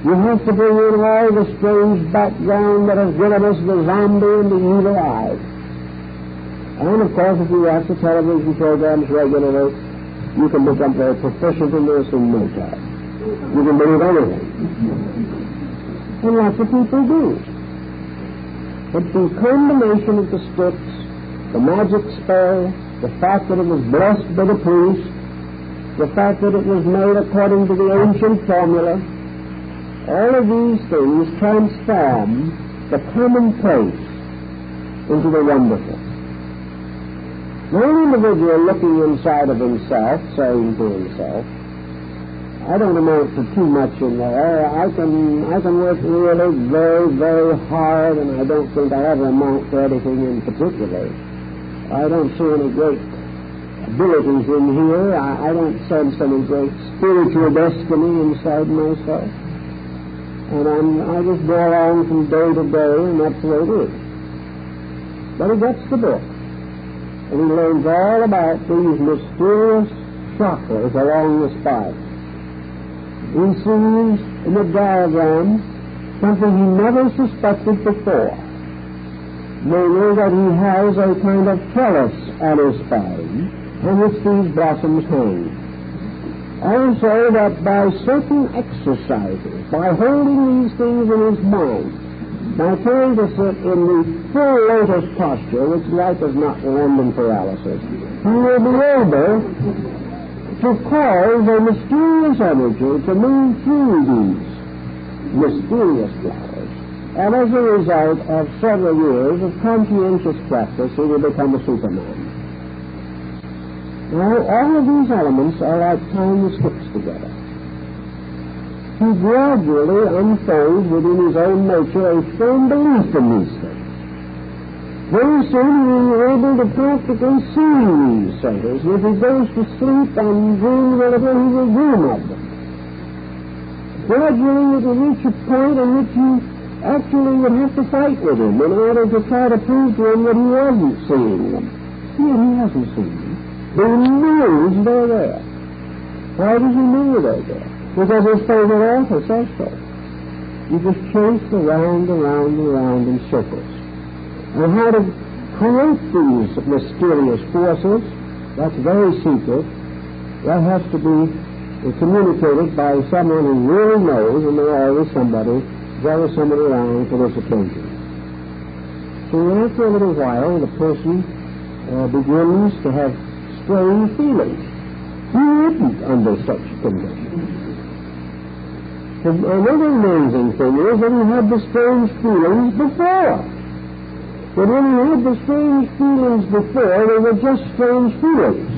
You have to bring in all the strange background that has given us the zombie and the evil eye. And of course, if you watch the television programs regularly, you can become very proficient in this in no time. You can believe anything. And lots of people do. But the combination of the sticks, the magic spell, the fact that it was blessed by the priest, the fact that it was made according to the ancient formula, all of these things transform the commonplace into the wonderful. Now, an individual looking inside of himself, saying to himself, I don't amount to too much in there. I can work really very, very hard, and I don't think I ever amount to anything in particular. I don't see any great abilities in here. I don't sense any great spiritual destiny inside myself. And I just go along from day to day, and that's the way it is. But he gets the book, and he learns all about these mysterious chakras along the spine. He sees in the diagram something he never suspected before, namely that he has a kind of trellis on his spine on which these blossoms hang. Also that by certain exercises, by holding these things in his mind, by trying to sit in the full lotus posture, which like as not will end in paralysis, he will be able to cause a mysterious energy to move through these mysterious flowers. And as a result of several years of conscientious practice, he will become a Superman. Now, all of these elements are like tying the sticks together. He gradually unfolds within his own nature a firm belief in these things. Very soon he is able to practically see these centers. If he goes to sleep and dream whatever, he will dream of them. Gradually it will reach a point in which you actually would have to fight with him in order to try to prove to him that he wasn't seeing them. Yet he hasn't seen them. He knows they're there. Why does he know they're there? Because his favorite author says so. You just chase around in circles. And how to create these mysterious forces, that's very secret. That has to be communicated by someone who really knows, and there's always somebody around for this occasion. So after a little while, the person begins to have strange feelings. He wouldn't under such conditions. Another amazing thing is that he had the strange feelings before. But when he had the strange feelings before, they were just strange feelings.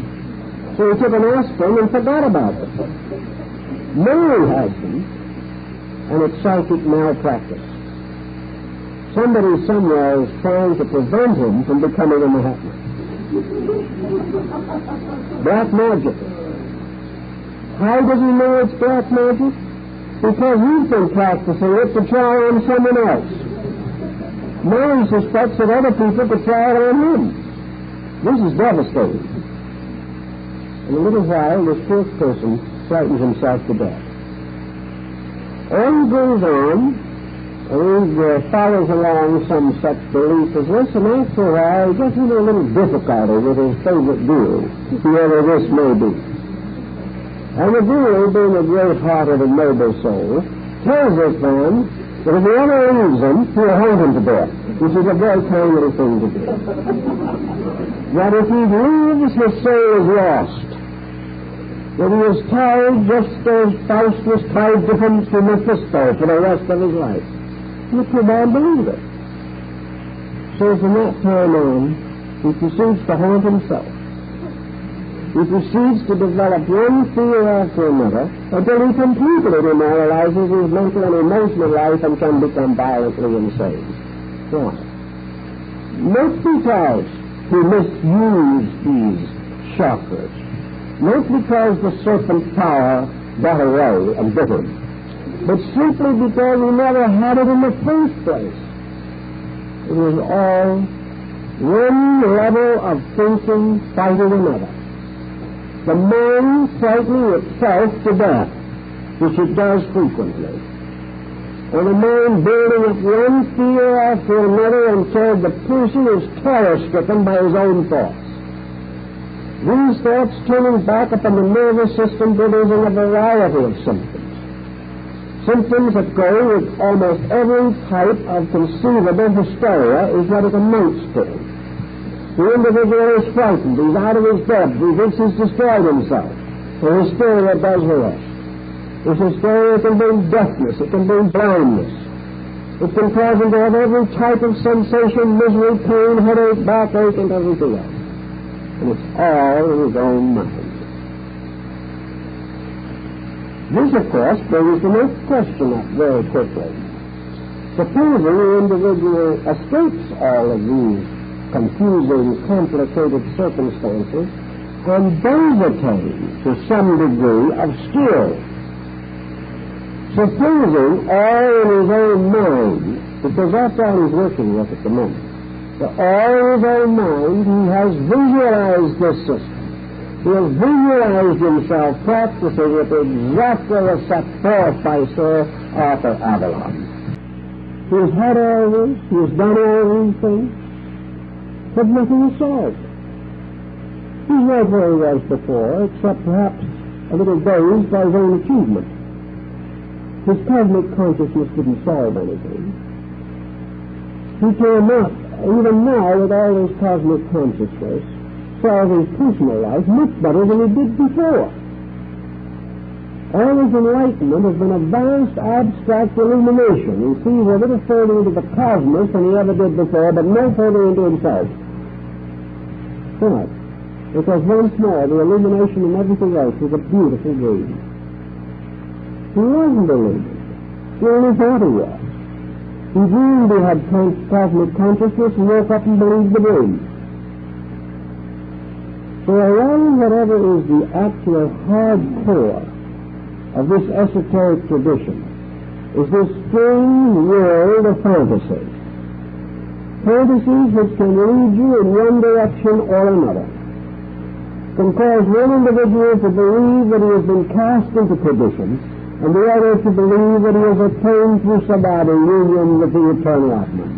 So he took an aspirin and forgot about it. Now he has them, and it's psychic malpractice. Somebody somewhere is trying to prevent him from becoming a Mahatma. Black magic. How does he know it's black magic? Because he's been practicing it to try on someone else. Now he suspects that other people could try it on him. This is devastating. In a little while, this fourth person frightens himself to death. Or he goes on, and he follows along some such belief as this, and after a while he gets into a little difficulty with his favorite guru, whoever this may be. And the guru, being a great-hearted and noble soul, tells this man that if he ever leaves him, he'll hold him to death, which is a very kind little thing to do. That if he leaves, his soul is lost. That he is tied just as Faust was tied to him to Mephisto for the rest of his life. Which would not believe it. So from that time on, he proceeds to haunt himself. He proceeds to develop one fear after another until he completely demoralizes his mental and emotional life and can become violently insane. Why? Not because he misused these chakras, not because the serpent power got away and bit him, but simply because he never had it in the first place. It was all one level of thinking fighting another. The mind frightening itself to death, which it does frequently. And the mind building up one fear after another until the person is terror-stricken by his own thoughts. These thoughts turning back upon the nervous system producing a variety of symptoms. Symptoms that go with almost every type of conceivable hysteria is what it amounts to. The individual is frightened, he's out of his bed, he thinks he's destroyed himself. The hysteria does the rest. This hysteria can bring deafness, it can bring blindness. It can cause him to have every type of sensation, misery, pain, headache, backache, and everything else. And it's all in his own mind. This, of course, brings the next question up very quickly. Supposing the individual escapes all of these confusing, complicated circumstances and does attain to some degree of skill. Supposing all in his own mind, because that's all he's working with at the moment, that all in his own mind he has visualized this system. He has visualized himself practicing it exactly as set forth by Sir Arthur Avalon. He has had all this, he has done all these things, but nothing is solved. He's right where he was before, except perhaps a little dazed by his own achievement. His cosmic consciousness didn't solve anything. He cannot, even now with all his cosmic consciousness, solve his personal life much better than he did before. All his enlightenment has been a vast, abstract illumination. He sees a little further into the cosmos than he ever did before, but no further into himself. Why? Because once more, the illumination and everything else was a beautiful dream. He wasn't illuminated. He only thought he was. He dreamed he had cosmic consciousness and woke up and believed the dream. So along whatever is the actual hard core of this esoteric tradition is this strange world of fantasies. Fantasies which can lead you in one direction or another. Can cause one individual to believe that he has been cast into perdition, and the other to believe that he has attained through samadhi union with the eternal Atman.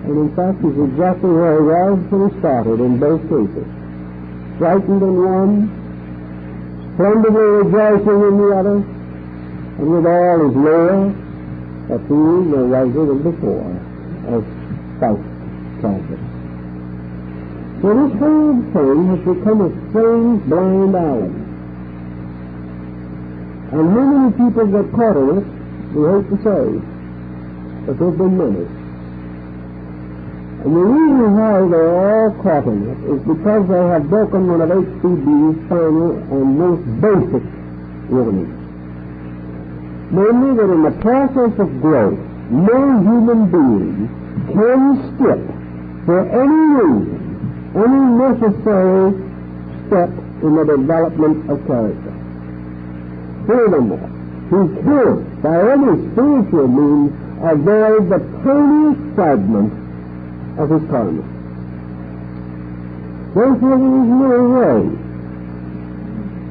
And in fact, he's exactly where he was when he started in both cases. Frightened in one, splendidly rejoicing in the other, and with all his lore, that he no wiser than before, as Faust tells us. So this whole thing has become a strange blind alley. And many people get caught in it, we hate to say, but there's been many. And the reason why they're all caught in it is because they have broken one of HCB's final and most basic warnings. Namely, that in the process of growth, no human being can skip, for any reason, any necessary step in the development of character. Furthermore, he could, by any spiritual means, avoid the tiniest fragment of his karma. Therefore, there is no way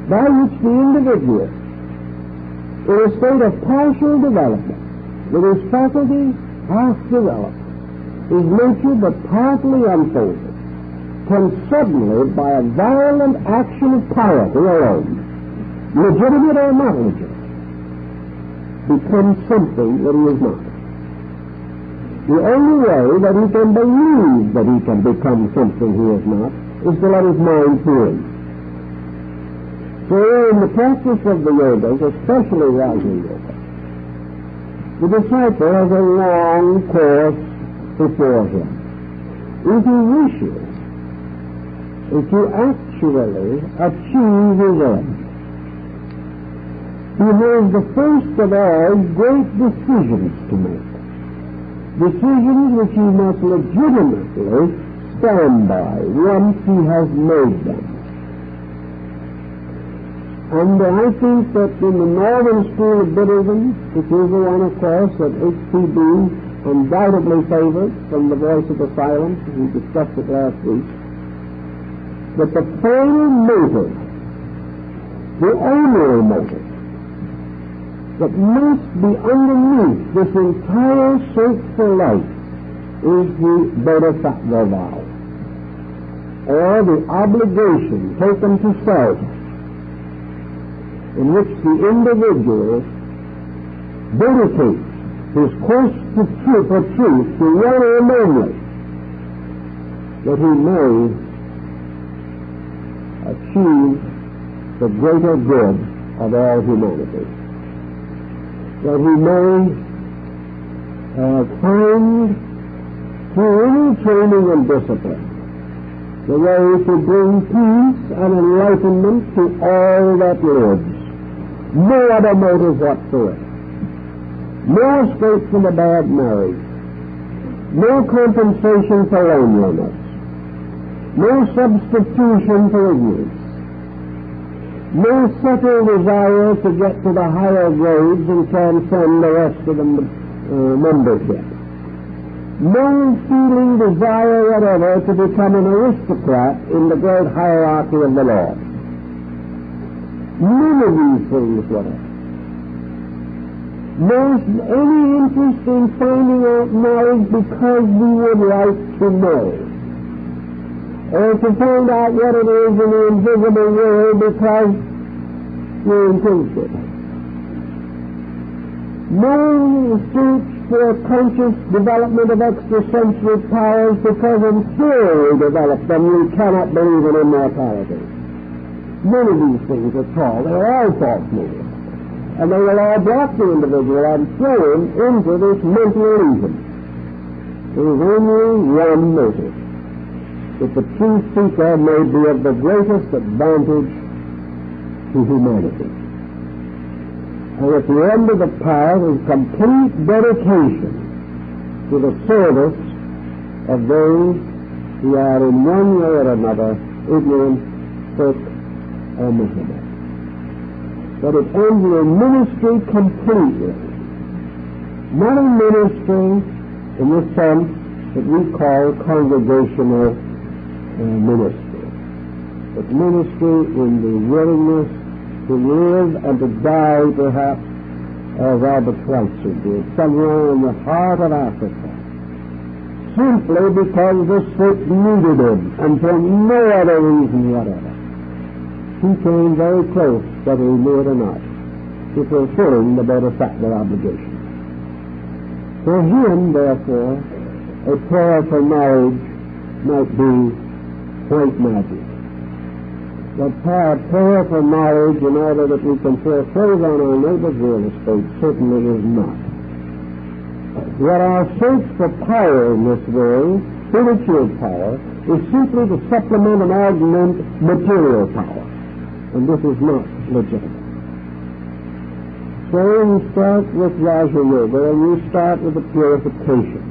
by which the individual, in a state of partial development, with his faculties half developed, his nature but partly unfolded, can suddenly, by a violent action of piety alone, legitimate or not legitimate, become something that he is not. The only way that he can believe that he can become something he is not is to let his mind clear him. So in the practice of the yogas, especially Raja Yoga, the disciple has a long course before him. If he wishes to actually achieve his end, he has the first of all great decisions to make. Decisions which he must legitimately stand by once he has made them. And I think that in the northern school of Buddhism, which is the one, of course, that H.P.B. undoubtedly favored from the Voice of the Silence, as we discussed it last week, that the final motive, the only motive, that must be underneath this entire search for life is the bodhisattva vow, or the obligation taken to self, in which the individual dedicates his course for truth to one aim only, that he may achieve the greater good of all humanity, that he may find through any training and discipline the way to bring peace and enlightenment to all that lives. No other motive whatsoever. No escape from a bad marriage. No compensation for loneliness. No substitution for ignorance. No subtle desire to get to the higher grades and transcend the rest of the membership. No feeling desire whatever to become an aristocrat in the great hierarchy of the law. None of these things whatever. No any interest in finding out knowledge because we would like to know, or to find out what it is in the invisible world because we're interested. No search for conscious development of extrasensory powers because until we develop them we cannot believe in immortality. None of these things at all. They're all false motives. And they will all block the individual and throw him into this mental illusion. There is only one motive, that the true seeker may be of the greatest advantage to humanity. And at the end of the path is complete dedication to the service of those who are in one way or another ignorant, sick, or miserable. But it ends in a ministry completely. Not a ministry in the sense that we call congregational ministry, but ministry in the willingness to live and to die, perhaps, as Albert Schweitzer did, somewhere in the heart of Africa, simply because the sick needed him, and for no other reason whatever. He came very close, whether he knew it or not, to fulfilling the bodhisattva obligation. For him, therefore, a prayer for knowledge might be white magic. But prayer for knowledge in order that we can foreclose on our neighbor's real estate certainly is not. What our search for power in this world, spiritual power, is simply to supplement and augment material power. And this is not legitimate. So you start with Raja Yoga, and you start with the purifications.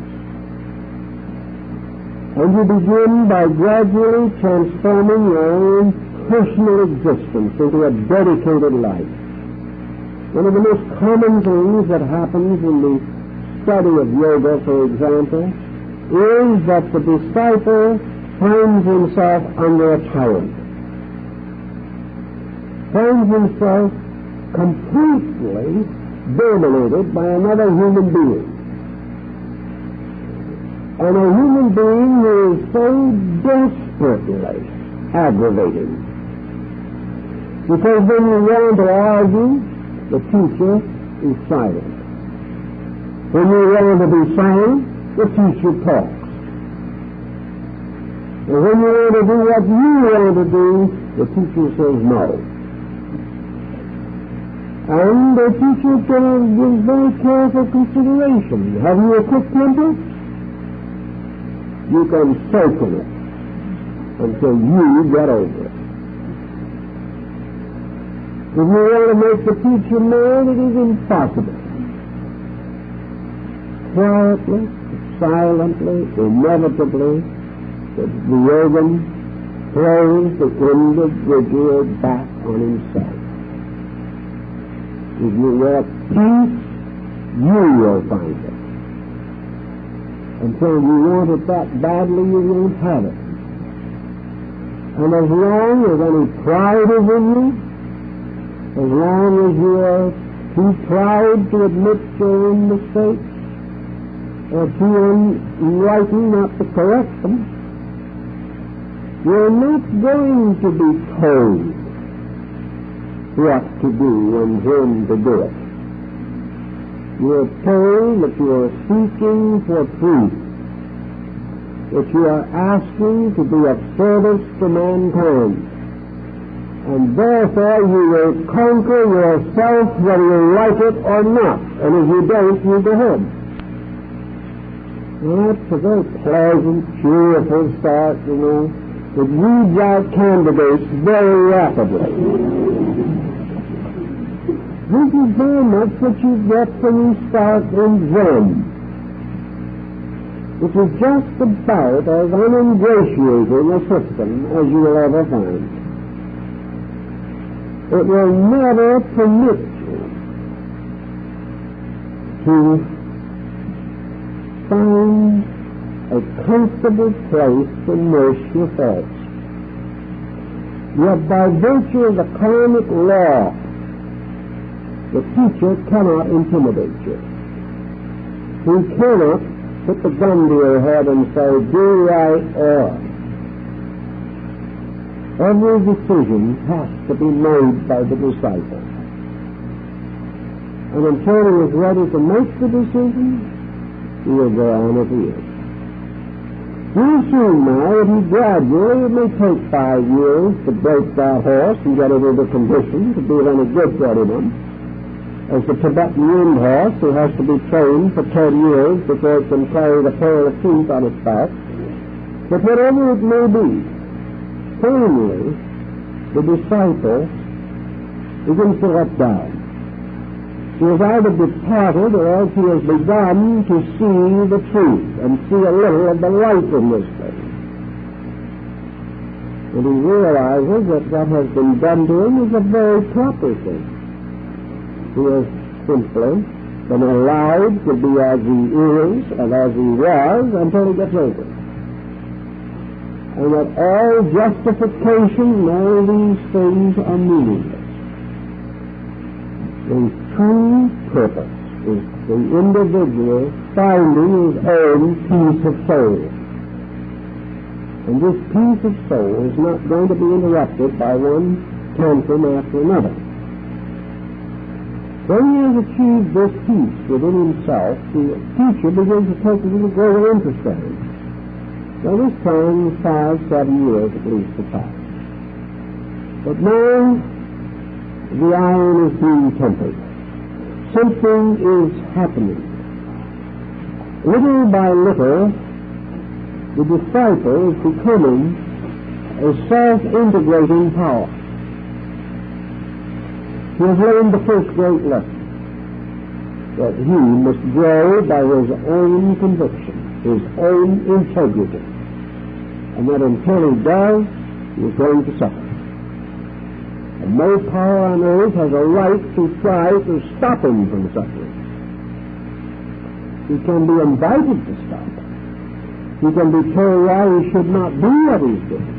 And you begin by gradually transforming your own personal existence, into a dedicated life. One of the most common things that happens in the study of yoga, for example, is that the disciple finds himself under a tyrant, finds himself completely dominated by another human being. And a human being who is so desperately aggravating. Because when you want to argue, the teacher is silent. When you want to be silent, the teacher talks. And when you want to do what you want to do, the teacher says no. And the teacher gives very careful consideration. Have you a quick temper? You can soak in it until you get over it. If you want to make the teacher mad, it is impossible. Quietly, silently, inevitably, the yogan throws the individual back on himself. If you want peace, you will find it. Until you want it that badly, you won't have it. And as long as any pride is in you, as long as you are too proud to admit your own mistakes, or too enlightened not to correct them, you're not going to be told what to do and when to do it. You're told that you are seeking for truth, that you are asking to be of service to mankind, and therefore you will conquer yourself whether you like it or not, and if you don't, you go home. Well, that's a very pleasant, cheerful start, you know. It weeds out candidates very rapidly. This is very much what you get when you start in Zen. It is just about as uningratiating a system as you will ever find. It will never permit you to find a comfortable place to nurse your faults. Yet by virtue of the karmic law, the teacher cannot intimidate you. He cannot put the gun to your head and say, do right or wrong. Every decision has to be made by the disciple. And until he is ready to make the decision, he will go on as he is. You'll soon now that he gradually, it may take 5 years to break that horse and get it into condition to be of any good to anyone. As the Tibetan wind horse, who has to be trained for 10 years before it can carry the pair of teeth on its back. But whatever it may be, finally, the disciple begins to let down. He has either departed or else he has begun to see the truth and see a little of the light in this thing. And he realizes that what has been done to him is a very proper thing. He has simply been allowed to be as he is and as he was until he gets over it. And that all justification and all these things are meaningless. The true purpose is the individual finding his own peace of soul. And this peace of soul is not going to be interrupted by one tantrum after another. When he has achieved this peace within himself, the teacher begins to take a little greater interest in him. Now this time, 5-7 years at least to pass. But now, the iron is being tempered. Something is happening. Little by little, the disciple is becoming a self-integrating power. He has learned the first great lesson, that he must grow by his own conviction, his own integrity, and that until he does, he is going to suffer. And no power on earth has a right to try to stop him from suffering. He can be invited to stop. He can be told why he should not do what he's doing.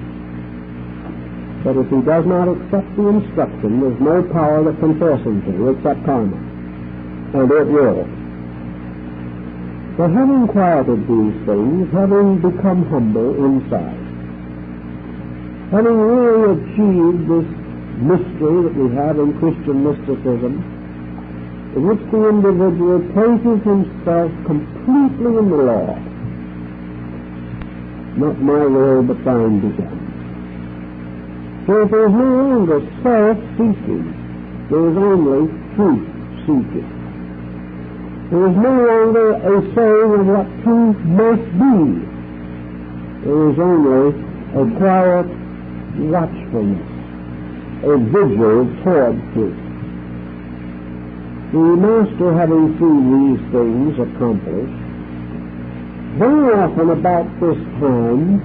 But if he does not accept the instruction, there's no power that can force him to, except karma. And it will. But having quieted these things, having become humble inside, having really achieved this mystery that we have in Christian mysticism, in which the individual places himself completely in the law, not my will but thine be done. So if there is no longer self-seeking, there is only truth-seeking. There is no longer a saying of what truth must be. There is only a quiet watchfulness, a vigil toward truth. The Master, having seen these things accomplished, very often about this time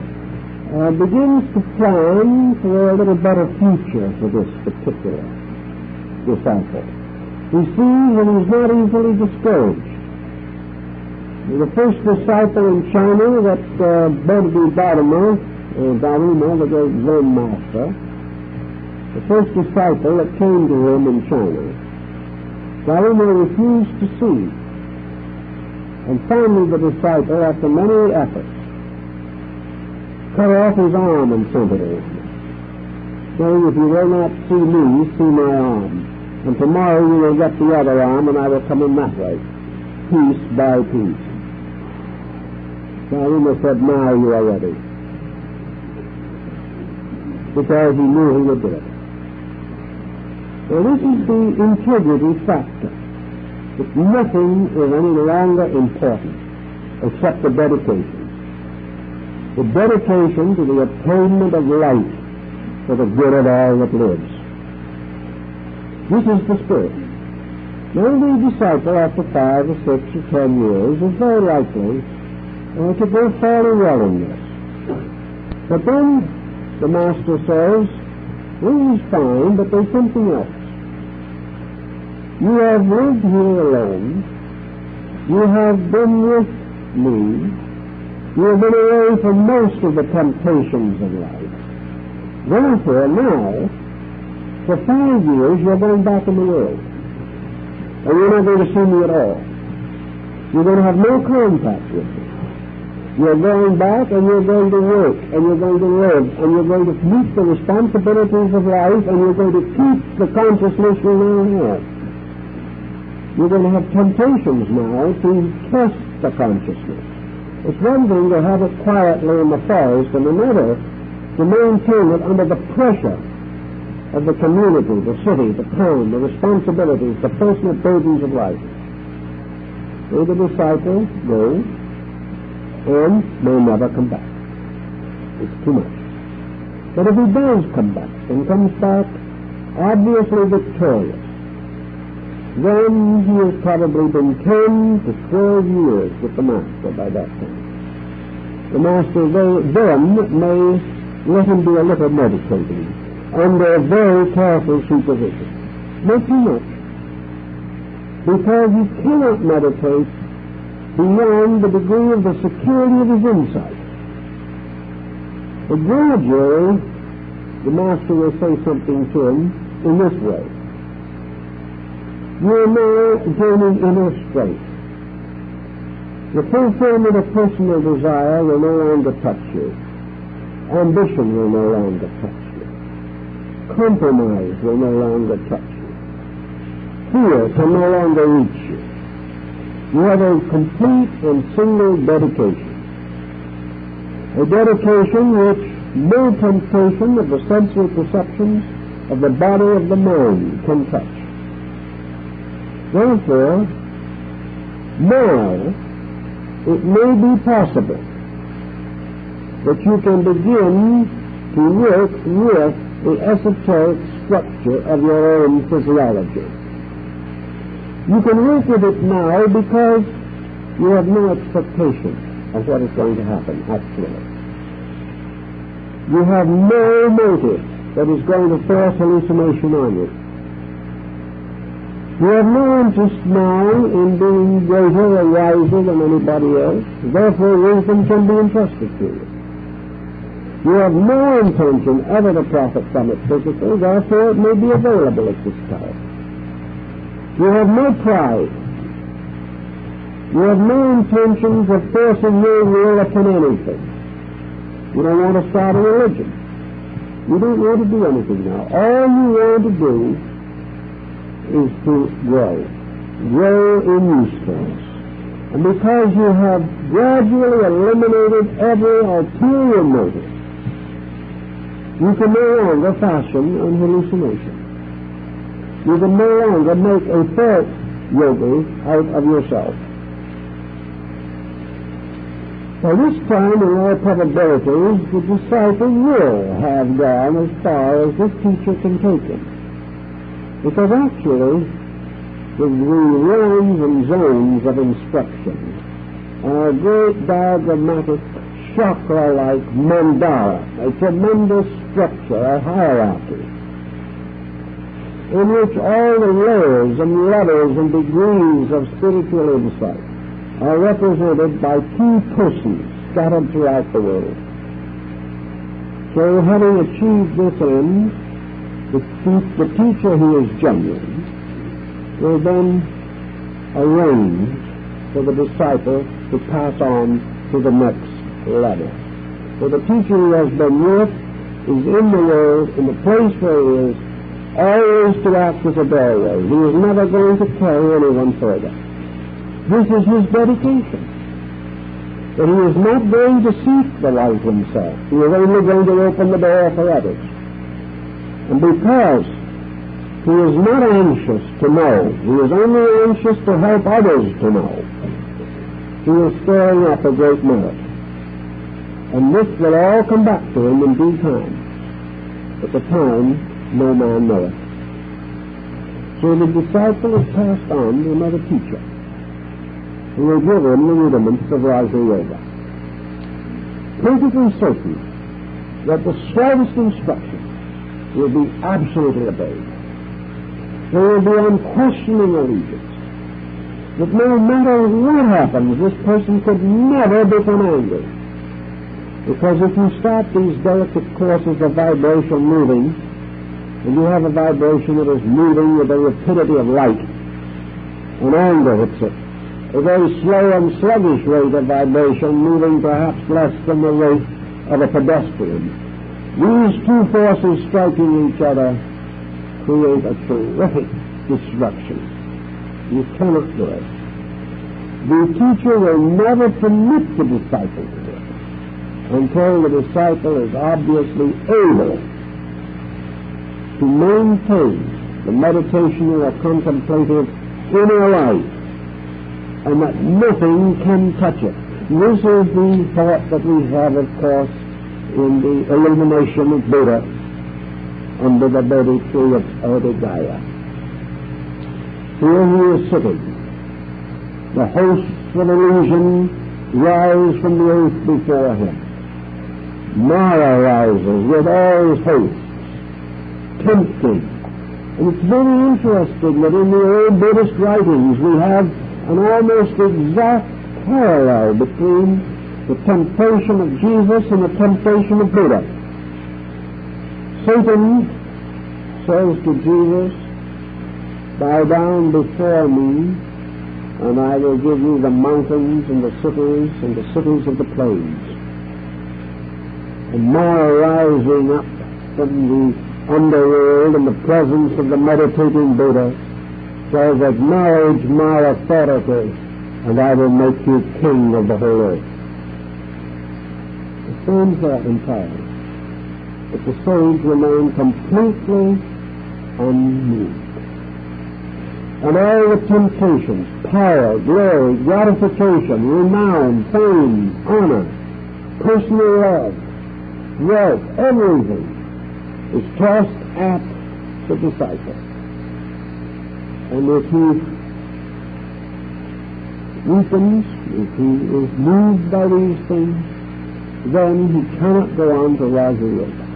begins to plan for a little better future for this particular disciple. He sees that he's not easily discouraged. The first disciple in China that Bodhidharma, the great Zen master, the first disciple that came to him in China, Dharma refused to see. And finally the disciple, after many efforts, cut off his arm and sent it over, saying, if you will not see me, see my arm. And tomorrow you will get the other arm, and I will come in that way, piece by piece. Dharma said, now you are ready. Because he knew he would do it. So this is the integrity factor. That nothing is any longer important except the dedication. The dedication to the attainment of life for the good of all that lives. This is the spirit. Now the disciple, after 5 or 6 or 10 years, is very likely to go fairly well in this. But then the Master says, well, he's fine, but there's something else. You have lived here alone. You have been with me. You have been away from most of the temptations of life. Therefore, now, for 5 years, you're going back in the world. And you're not going to see me at all. You're going to have no contact with me. You're going back and you're going to work and you're going to live and you're going to meet the responsibilities of life and you're going to keep the consciousness you now have. You're going to have temptations now to test the consciousness. It's one thing to have it quietly in the forest and another to maintain it under the pressure of the community, the city, the town, the responsibilities, the personal burdens of life. So the disciple goes and may never come back. It's too much. But if he does come back and comes back obviously victorious, then he has probably been 10 to 12 years with the Master by that time. The Master then may let him do a little meditating under very careful supervision. Not too much. Because he cannot meditate beyond the degree of the security of his insight. But gradually, the Master will say something to him in this way. You are now gaining inner strength. The fulfillment of personal desire will no longer touch you. Ambition will no longer touch you. Compromise will no longer touch you. Fear can no longer reach you. You have a complete and single dedication. A dedication which no temptation of the sensory perceptions of the body of the mind can touch. Therefore, now it may be possible that you can begin to work with the esoteric structure of your own physiology. You can work with it now because you have no expectation of what is going to happen, actually. You have no motive that is going to force hallucination on you. You have no interest now in being greater or wiser than anybody else, therefore wisdom can be entrusted to you. You have no intention ever to profit from it physically, therefore it may be available at this time. You have no pride. You have no intentions of forcing your will upon anything. You don't want to start a religion. You don't want to do anything now. All you want to do is to grow in usefulness. And because you have gradually eliminated every ulterior motive, you can no longer fashion an hallucination. You can no longer make a false yogi out of yourself. By this time, in all probability, the disciple will have gone as far as this teacher can take him. Because actually, the realms and zones of instruction are a great diagrammatic chakra-like mandala, a tremendous structure, a hierarchy, in which all the layers and levels and degrees of spiritual insight are represented by key persons scattered throughout the world. So, having achieved this end, the teacher who is genuine will then arrange for the disciple to pass on to the next level. So the teacher who has been with is in the world, in the place where he is, always to act as a doorway. He is never going to carry anyone further. This is his dedication. But he is not going to seek the light himself. He is only going to open the door for others. And because he is not anxious to know, he is only anxious to help others to know, he is storing up a great merit. And this will all come back to him in due time. At the time, no man knoweth. So the disciple is passed on to another teacher, who will give him the rudiments of Raja Yoga. Perfectly certain that the slightest instruction will be absolutely obeyed. There will be unquestioning allegiance. That no matter what happens, this person could never become angry. Because if you start these delicate courses of vibration moving, and you have a vibration that is moving with the rapidity of light, and anger hits it, a very slow and sluggish rate of vibration, moving perhaps less than the rate of a pedestrian. These two forces striking each other create a terrific destruction. You cannot do it. The teacher will never permit the disciple to do it until the disciple is obviously able to maintain the meditational or contemplative inner life, and that nothing can touch it. This is the thought that we have, of course, in the illumination of Buddha under the Bodhi tree of Odhaya. Here he is sitting. The hosts of illusion rise from the earth before him. Mara rises with all his hosts, tempting. And it's very interesting that in the old Buddhist writings we have an almost exact parallel between the temptation of Jesus and the temptation of Buddha. Satan says to Jesus, "Bow down before me, and I will give you the mountains and the cities of the plains." And Mara, rising up from the underworld in the presence of the meditating Buddha, says, "Acknowledge my authority, and I will make you king of the whole earth." The same thought entirely. But the sage remained completely unmoved. And all the temptations, power, glory, gratification, renown, fame, honor, personal love, wealth, everything is tossed at the disciple. And if he weakens, if he is moved by these things, then he cannot go on to Raja Yoga.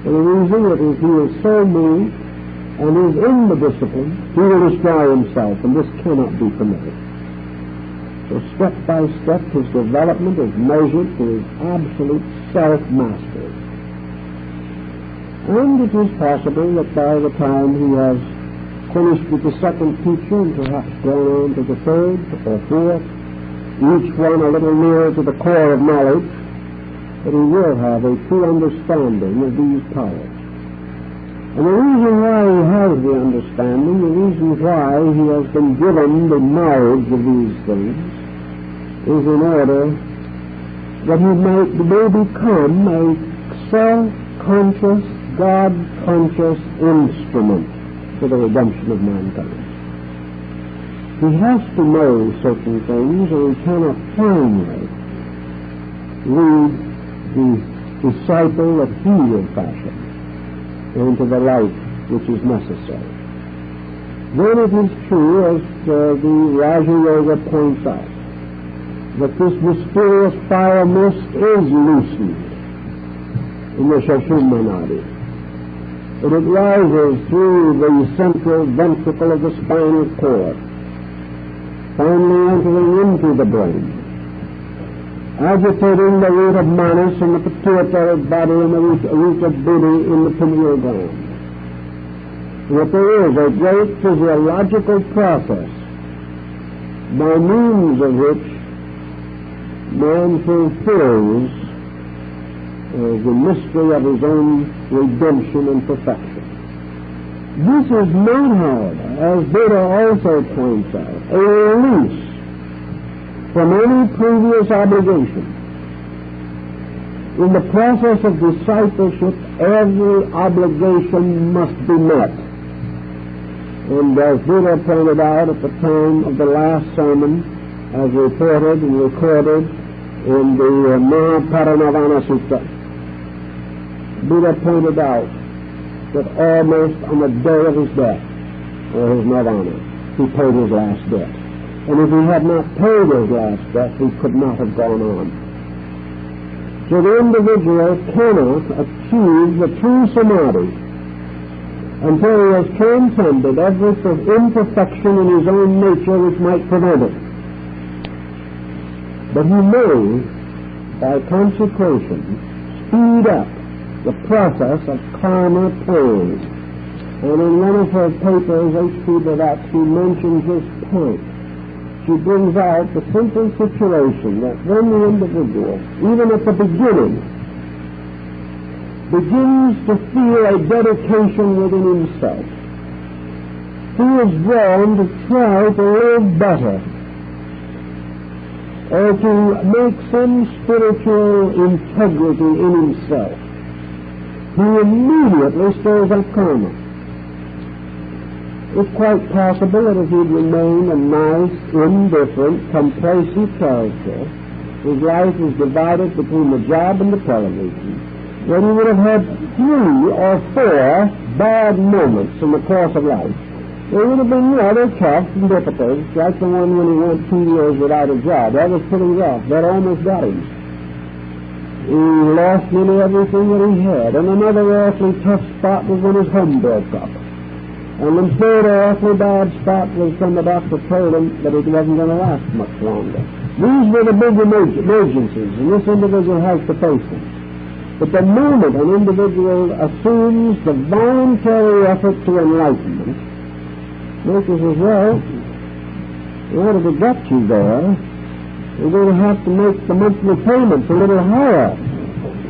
For the reason that if he is so moved and is in the discipline, he will destroy himself, and this cannot be permitted. So step by step, his development is measured to his absolute self-mastery. And it is possible that by the time he has finished with the second teacher and perhaps gone on to the third or fourth, each one a little nearer to the core of knowledge, that he will have a true understanding of these powers. And the reason why he has the understanding, the reason why he has been given the knowledge of these things, is in order that he may become a self-conscious, God-conscious instrument for the redemption of mankind. He has to know certain things, or he cannot finally lead the disciple that he will fashion into the life which is necessary. Then it is true, as the Raja Yoga points out, that this mysterious fire mist is loosened in the Sushumna Nadi. But it rises through the central ventricle of the spinal cord, finally entering into the brain, agitating the root of manas in the pituitary body and the root of buddhi in the pineal gland. That there is a great physiological process by means of which man fulfills the mystery of his own redemption and perfection. This is not, however, as Buddha also points out, a release from any previous obligation. In the process of discipleship, every obligation must be met. And as Buddha pointed out at the time of the last sermon, as reported and recorded in the Mahaparinirvana Sutta, Buddha pointed out that almost on the day of his death, or his nirvana, he paid his last debt. And if he had not paid his last debt, he could not have gone on. So the individual cannot achieve the true samadhi until he has transcended every imperfection in his own nature which might prevent it. But he may, by consecration, speed up the process of karma playing. And in one of her papers, H.P. Blavatsky mentions this point. She brings out the simple situation that when the individual, even at the beginning, begins to feel a dedication within himself, he is drawn to try to live better, or to make some spiritual integrity in himself. He immediately stirs up karma. It's quite possible that if he'd remained a nice, indifferent, complacent character, his life was divided between the job and the television, that he would have had 3 or 4 bad moments in the course of life. They would have been rather tough and difficult, like the one when he went 2 years without a job. That was pretty rough. That almost got him. He lost nearly everything that he had. And another awfully tough spot was when his home broke up. And the third awfully bad spot was when the doctor told him that it wasn't going to last much longer. These were the big emergencies, and this individual has to face them. But the moment an individual assumes the voluntary effort to enlightenment, Milton says, well, in order to get you there, you're going to have to make the monthly payments a little higher.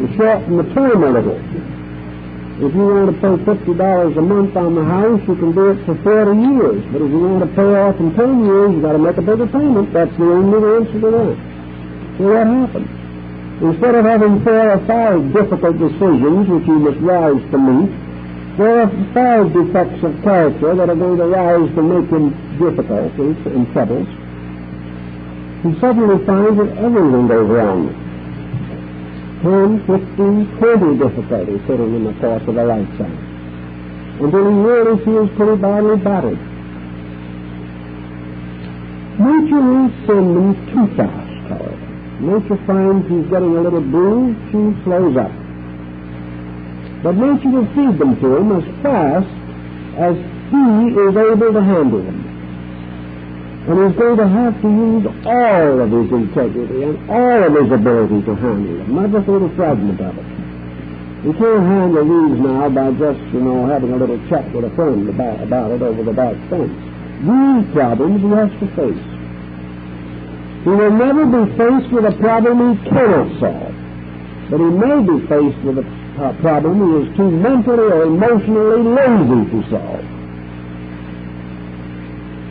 You shorten the term a little. If you want to pay $50 a month on the house, you can do it for 40 years. But if you want to pay off in 10 years, you've got to make a bigger payment. That's the only answer to that. So what happened? Instead of having 4 or 5 difficult decisions which you must rise to meet, 4 or 5 defects of character that are going to rise to make him difficulties and troubles, he suddenly finds that everything goes wrong. 10, 15, 20 difficulties sitting in the course of a lifetime, until he really feels pretty badly battered. Nature won't send him too fast, however. Nature finds he's getting a little bruised, she slows up. But nature will feed them to him as fast as he is able to handle them. And he's going to have to use all of his integrity and all of his ability to handle them, not just a little fragment of it. You can't handle these now by just, having a little chat with a friend about it over the back fence. These problems he has to face. He will never be faced with a problem he cannot solve, but he may be faced with a problem he is too mentally or emotionally lazy to solve.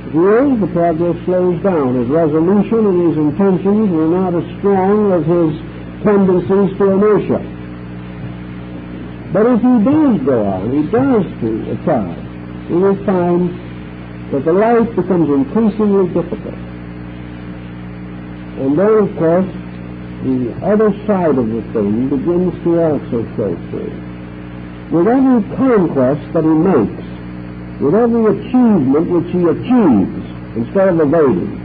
If he is, the progress slows down. His resolution and his intentions are not as strong as his tendencies to inertia. But if he does go on, he does try, he will find that the life becomes increasingly difficult. And then, of course, the other side of the thing begins to also show through. With every conquest that he makes, with every achievement which he achieves, instead of evading,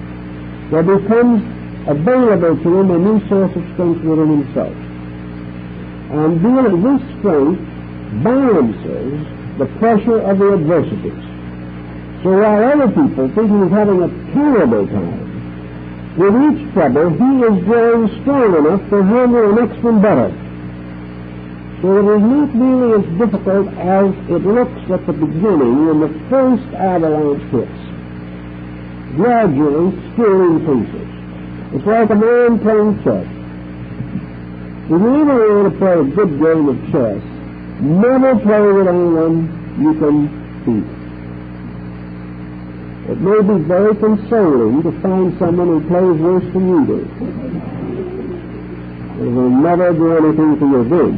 there becomes available to him a new source of strength within himself. And this strength balances the pressure of the adversities. So while other people think he's having a terrible time, with each trouble he is growing strong enough to handle the next one better. So it is not really as difficult as it looks at the beginning when the first avalanche hits. Gradually, skill increases. It's like a man playing chess. If you ever want to play a good game of chess, never play with anyone you can beat. It may be very consoling to find someone who plays worse than you do. It will never do anything to your good.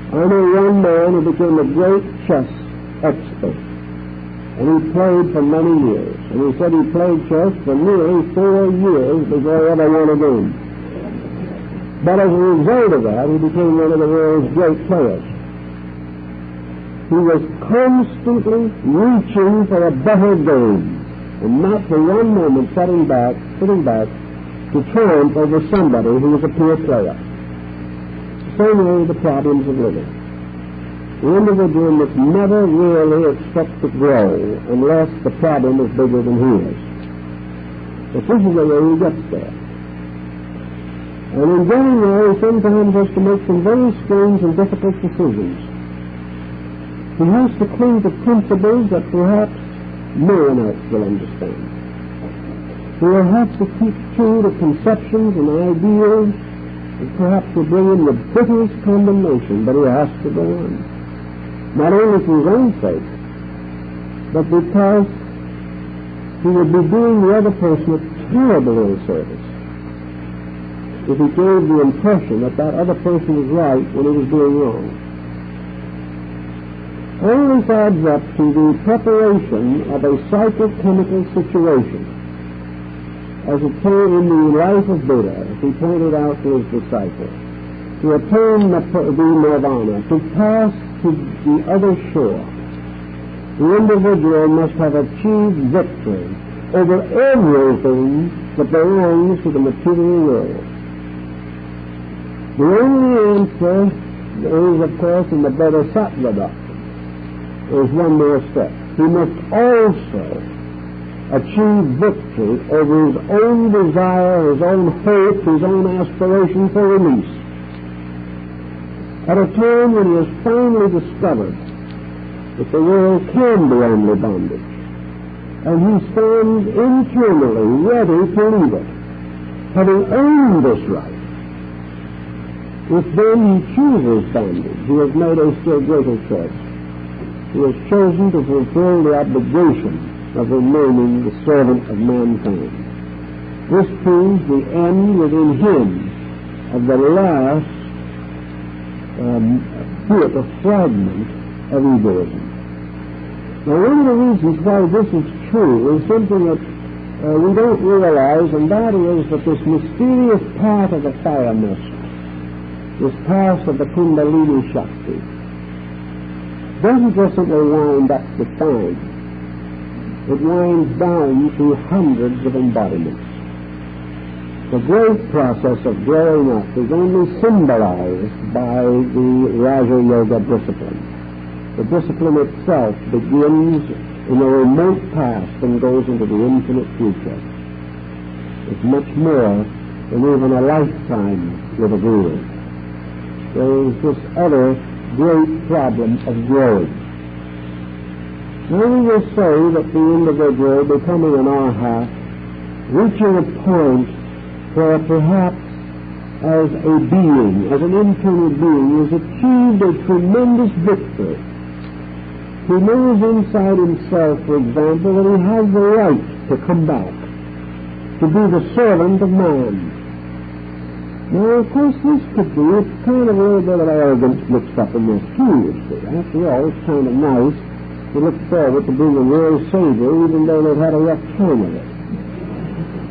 I know one man who became a great chess expert, and he played for many years. And he said he played chess for nearly 4 years before he ever won a game. But as a result of that, he became one of the world's great players. He was constantly reaching for a better game, and not for one moment sitting back to triumph over somebody who was a poor player. So are the problems of living. The individual must never really expect to grow unless the problem is bigger than he is. But this is the way he gets there. And in getting there, he sometimes has to make some very strange and difficult decisions. He has to cling to principles that perhaps no one else will understand. He will have to keep true to conceptions and ideals that perhaps will bring him the bitterest condemnation, but he has to go on. Not only for his own sake, but because he would be doing the other person a terrible ill service if he gave the impression that that other person was right when he was doing wrong. All this adds up to the preparation of a psychochemical situation, as appeared in the life of Buddha, as he pointed out to his disciples, to attain the nirvana, to pass to the other shore. The individual must have achieved victory over everything that belongs to the material world. The only answer is, of course, in the Bodhisattva doctrine. There's one more step. He must also achieve victory over his own desire, his own hope, his own aspiration for release. At a time when he has finally discovered that the world can be only bondage, and he stands internally ready to leave it, having earned this right. If then he chooses bondage, he has made a still greater choice. He has chosen to fulfill the obligation of remaining the servant of mankind. This proves the end within him of the last bit of fragment of egoism. Now, one of the reasons why this is true is something that we don't realize, and that is that this mysterious path of the fire mist, this path of the Kundalini Shakti, doesn't just simply wind up the spine. It winds down through hundreds of embodiments. The great process of growing up is only symbolized by the Raja Yoga discipline. The discipline itself begins in the remote past and goes into the infinite future. It's much more than even a lifetime with a guru. There is this other great problem of growing. Now we will say that the individual becoming an arhat, reaching a point where perhaps as a being, as an internal being, has achieved a tremendous victory. He knows inside himself, for example, that he has the right to come back, to be the servant of man. Now, of course, this could be kind of a little bit of arrogance mixed up in this too, you see. After all, it's kind of nice to look forward to being a world savior, even though they've had a rough time of it.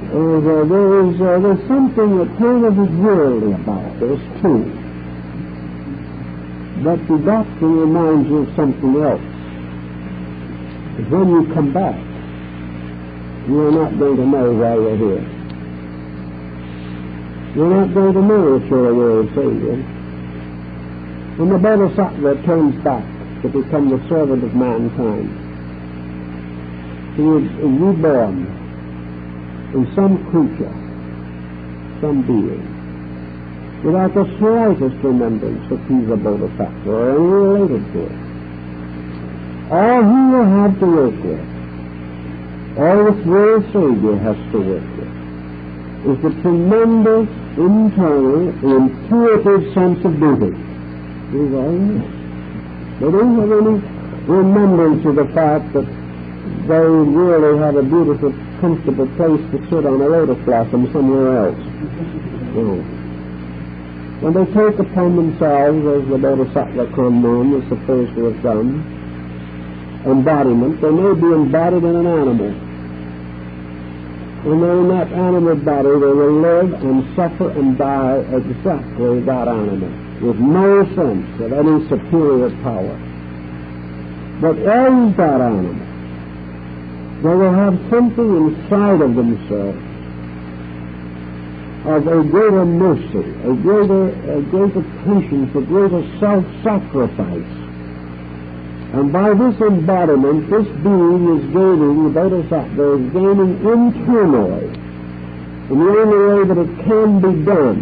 There's something that kind of is worldly about this, too. But the doctrine reminds you of something else. That when you come back, you're not going to know why you're here. You're not going to know that you're a world savior. When the Bodhisattva turns back to become the servant of mankind, he is reborn in some creature, some being, without the slightest remembrance that he's a Bodhisattva or any related to it. All he will have to work with, all this world Savior has to work with, is the tremendous internal, intuitive sense of duty. These all know. They don't have any remembrance of the fact that they really have a beautiful, comfortable place to sit on a lotus blossom somewhere else. No. When they take upon themselves, as the Bodhisattva Kanman is supposed to have done, embodiment, they may be embodied in an animal. And then in that animal body they will live and suffer and die exactly that animal, with no sense of any superior power. But as that animal, they will have something inside of themselves of a greater mercy, a greater patience, a greater self-sacrifice. And by this embodiment, this being is gaining, the Bodhisattva is gaining internally, in the only way that it can be done,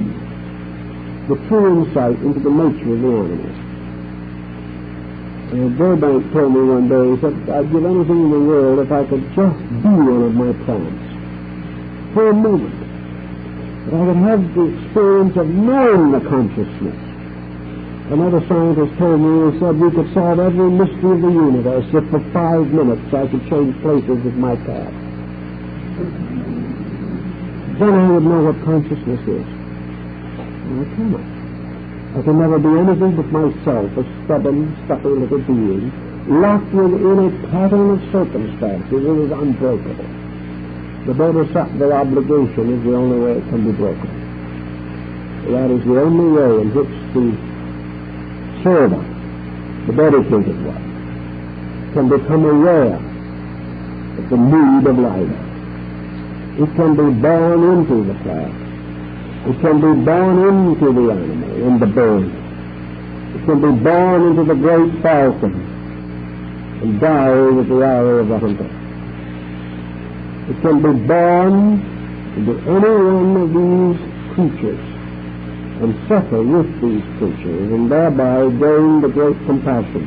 the true insight into the nature of the animal. Burbank told me one day, he said, I'd give anything in the world if I could just be one of my plants for a moment. That I could have the experience of knowing the consciousness. Another scientist told me, he said, we could solve every mystery of the universe if for 5 minutes I could change places with my cat. Then I would know what consciousness is. And I cannot. I can never be anything but myself, a stubborn, stuffy little being, locked within a pattern of circumstances that is unbreakable. The Bodhisattva obligation is the only way it can be broken. That is the only way in which the servant, the dedicated one, can become aware of the need of life. It can be born into the plant. It can be born into the animal, in the bird. It can be born into the great falcon and die with the arrow of the hunter. It can be born into any one of these creatures and suffer with these creatures and thereby gain the great compassion.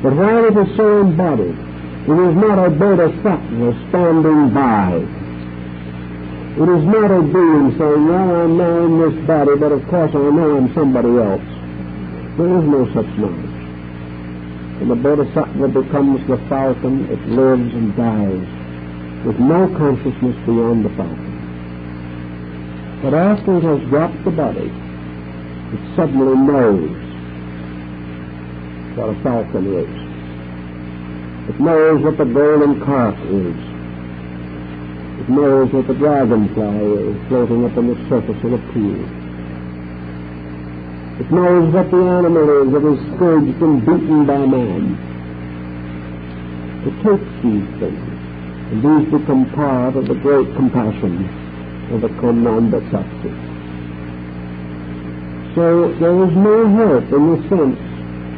But while it is so embodied, it is not a Bodhisattva standing by. It is not a being saying, well, I'm now in this body, but of course I know I'm somebody else. There is no such knowledge. When the Bodhisattva becomes the falcon, it lives and dies with no consciousness beyond the falcon. But after it has dropped the body, it suddenly knows what a falcon is. It knows what the golden carp is. It knows what the dragonfly is floating up on the surface of the pool. It knows what the animal is that is scourged and beaten by man. It takes these things, and these become part of the great compassion or become non-detective. So there is no help in the sense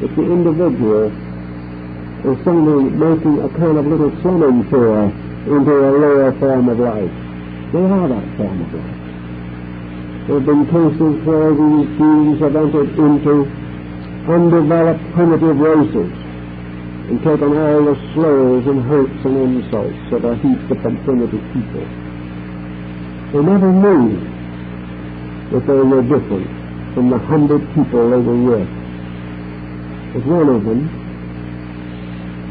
that the individual is simply making a kind of little swimming tour into a lower form of life. They are that form of life. There have been cases where these beings have entered into undeveloped primitive races and taken all the slurs and hurts and insults that are heaped upon primitive people. They never knew that they were different from the 100 people they were with. But one of them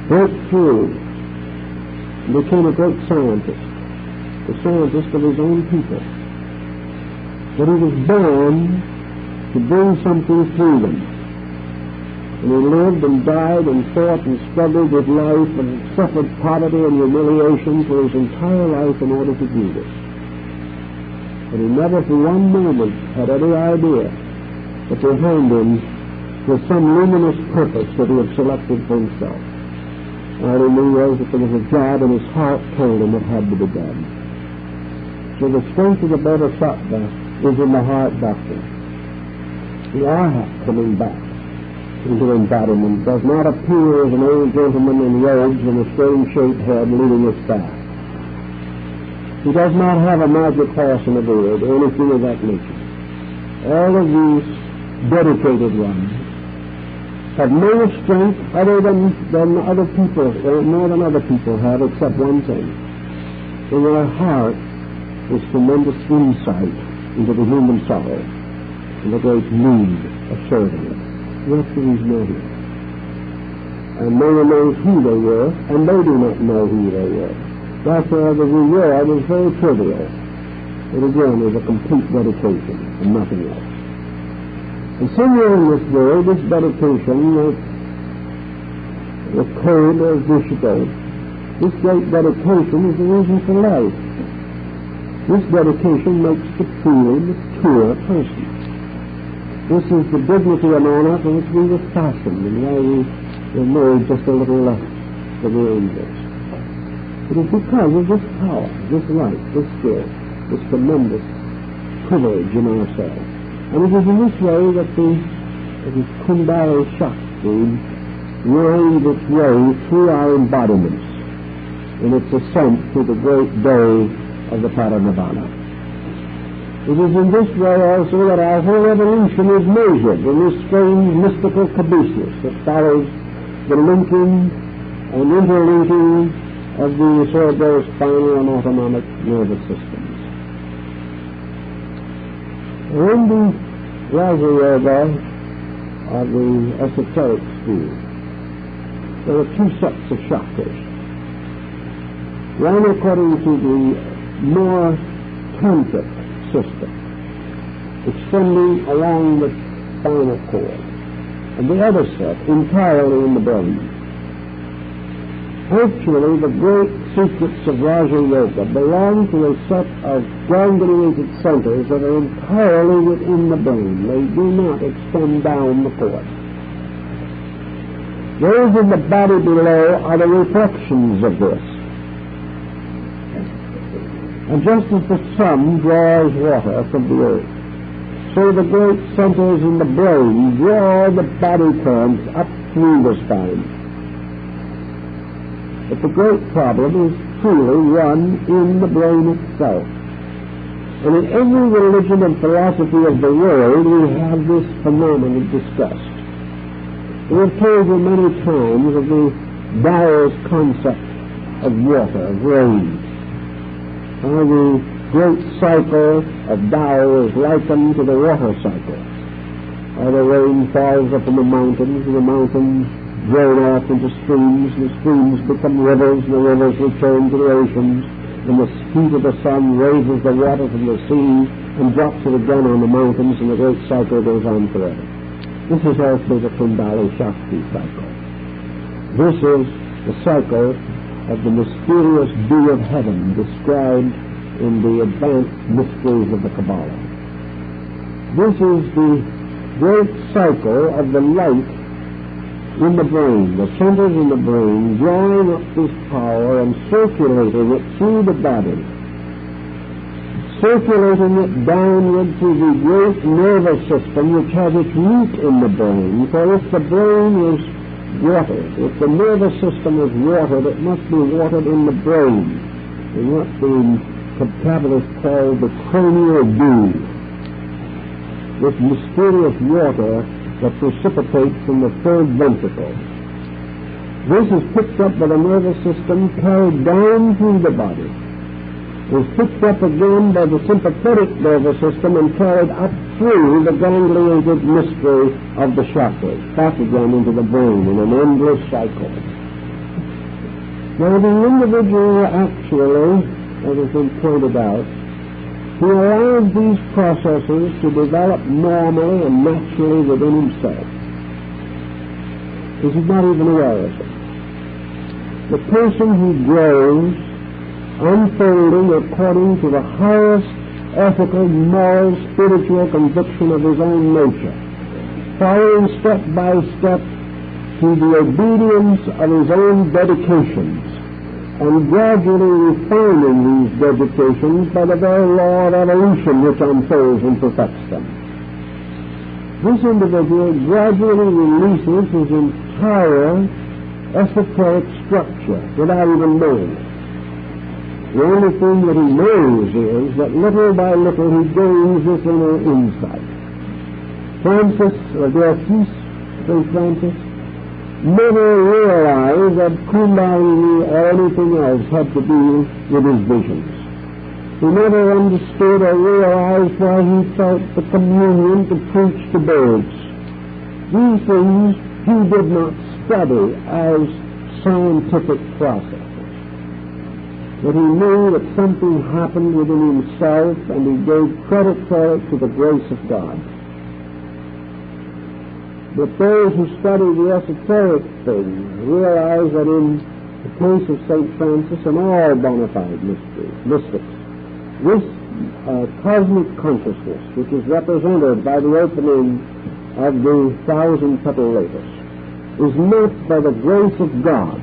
broke through and became a great scientist, the scientist of his own people. But he was born to bring something through them. And he lived and died and fought and struggled with life and suffered poverty and humiliation for his entire life in order to do this. But he never for one moment had any idea that behind him was some luminous purpose that he had selected for himself. All he knew was that there was a job and his heart told him it had to be done. So the strength of the Bodhisattva is in the heart doctrine. The Arhat coming back into embodiment does not appear as an old gentleman in robes and a strange-shaped head leading us back. He does not have a magic horse and a beard or anything of that nature. All of these dedicated ones have no strength other than other people, or more than other people have, except one thing. In their heart is tremendous insight into the human sorrow and the great need of serving it. That's the reason they're here. And no one knows who they were, and they do not know who they were. Therefore, the reward is very trivial. It again is a complete dedication and nothing else. And somewhere in this world, this dedication, like the code of Vishnu, this great dedication is the reason for life. This dedication makes the truly mature person. This is the dignity and honor for which we were fastened, and why we were made just a little less than the angels. It is because of this power, this light, this skill, this tremendous privilege in ourselves. And it is in this way that the Kundalini Shakti winds its way through our embodiments in its ascent to the great day of the Paranirvana. It is in this way also that our whole evolution is measured in this strange mystical caduceus that follows the linking and interlinking of the cerebrospinal and autonomic nervous systems. In the Raja Yoga of the Esoteric school, there are two sets of chakras. One according to the more tantric system, extending along the spinal cord, and the other set entirely in the brain. Actually, the great secrets of Raja Yoga belong to a set of ganglionic centers that are entirely within the brain. They do not extend down the cord. Those in the body below are the reflections of this. And just as the sun draws water from the earth, so the great centers in the brain draw the body currents up through the spine. But the great problem is truly one in the brain itself. And in every religion and philosophy of the world, we have this phenomenon discussed. We have told you many times of the Taoist concept of water, of rain. How the great cycle of Tao is likened to the water cycle. How the rain falls up in the mountains, and the mountains drawn off into streams, and the streams become rivers, and the rivers return to the oceans, and the heat of the sun raises the water from the sea and drops it again on the mountains, and the great cycle goes on forever. This is also the Kundalini Shakti cycle. This is the cycle of the mysterious dew of heaven described in the advanced mysteries of the Kabbalah. This is the great cycle of the light in the brain, the centers in the brain, drawing up this power and circulating it through the body, circulating it downward through the great nervous system which has its root in the brain. For if the brain is watered, if the nervous system is watered, it must be watered in the brain, in what the capitalists call the cranial dew, this mysterious water that precipitates from the third ventricle. This is picked up by the nervous system, carried down through the body, is picked up again by the sympathetic nervous system and carried up through the gangliated mystery of the chakras, back again into the brain in an endless cycle. Now the individual actually, as has been pointed out, he allows these processes to develop normally and naturally within himself. He is not even aware of it. The person who grows unfolding according to the highest ethical, moral, spiritual conviction of his own nature, following step by step to the obedience of his own dedications, and gradually refining these dedications by the very law of evolution which unfolds and perfects them. This individual gradually releases his entire esoteric structure without even knowing it. The only thing that he knows is that little by little he gains this inner insight. Francis of Assisi, St. Francis, never realized that Kundalini or anything else had to do with his visions. He never understood or realized why he felt the communion to preach to birds. These things he did not study as scientific processes. But he knew that something happened within himself, and he gave credit for it to the grace of God. But those who study the esoteric things realize that in the case of St. Francis and all bona fide mystics, this cosmic consciousness, which is represented by the opening of the 1,000-petal lotus, is not by the grace of God,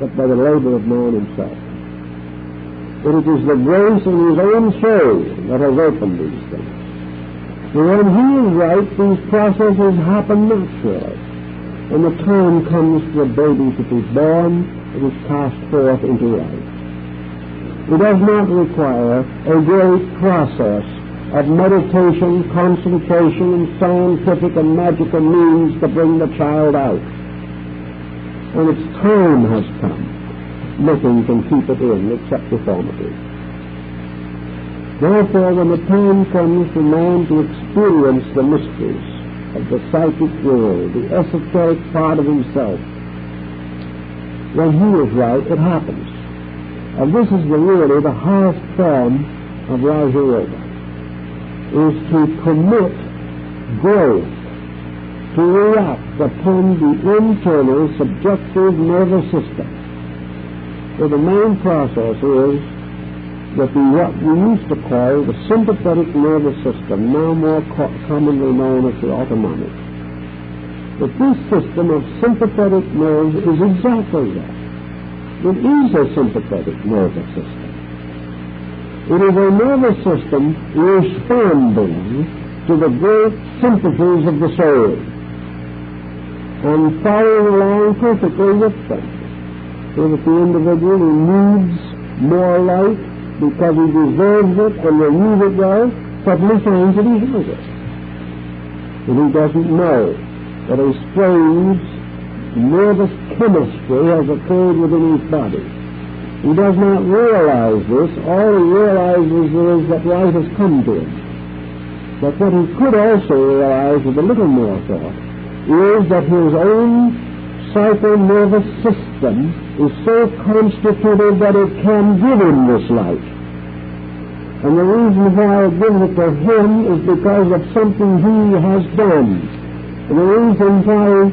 but by the labor of man himself. But it is the grace in his own soul that has opened these things. And when he is right, these processes happen naturally. When the time comes for a baby to be born, it is cast forth into life. It does not require a great process of meditation, concentration, and scientific and magical means to bring the child out. When its time has come, nothing can keep it in except deformity. Therefore, when the time comes for man to experience the mysteries of the psychic world, the esoteric part of himself, when he is right, it happens. And this is really the highest form of Raja Yoga, is to permit growth to react upon the internal subjective nervous system. So the main process is that what we used to call the sympathetic nervous system, now more commonly known as the autonomic. But this system of sympathetic nerves is exactly that. It is a sympathetic nervous system. It is a nervous system responding to the great sympathies of the soul and following along perfectly with them, so that the individual who needs more light because he deserves it and will use it well suddenly finds that he has it. And he doesn't know that a strange nervous chemistry has occurred within his body. He does not realize this. All he realizes is that light has come to him. But what he could also realize with a little more thought is that his own psycho-nervous system is so constituted that it can give him this light. And the reason why it gives it to him is because of something he has done. And the reason why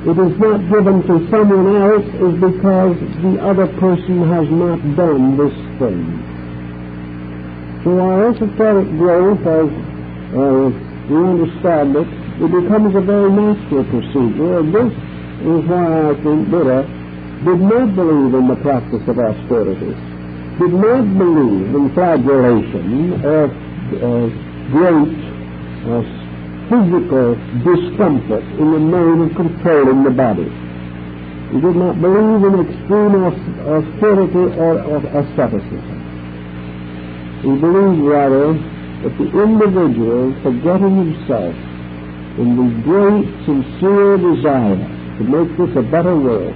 it is not given to someone else is because the other person has not done this thing. So our esoteric growth, as we understand it, it becomes a very natural procedure, and this is why I think Buddha did not believe in the practice of austerity. did not believe in flagellation or great physical discomfort in the name of controlling the body. He did not believe in extreme austerity or asceticism. He believed rather that the individual, forgetting himself in the great sincere desire to make this a better world,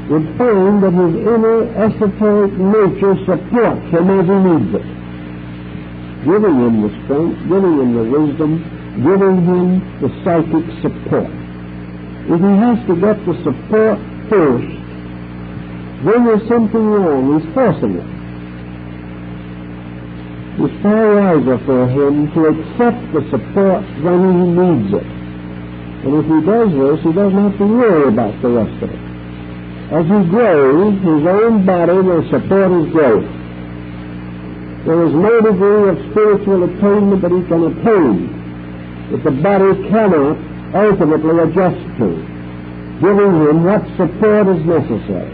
would find that his inner esoteric nature supports him as he needs it, giving him the strength, giving him the wisdom, giving him the psychic support. If he has to get the support first, then there's something wrong. He's forcing it. It's far wiser for him to accept the support when he needs it. And if he does this, he doesn't have to worry about the rest of it. As he grows, his own body will support his growth. There is no degree of spiritual attainment that he can attain that the body cannot ultimately adjust to, giving him what support is necessary.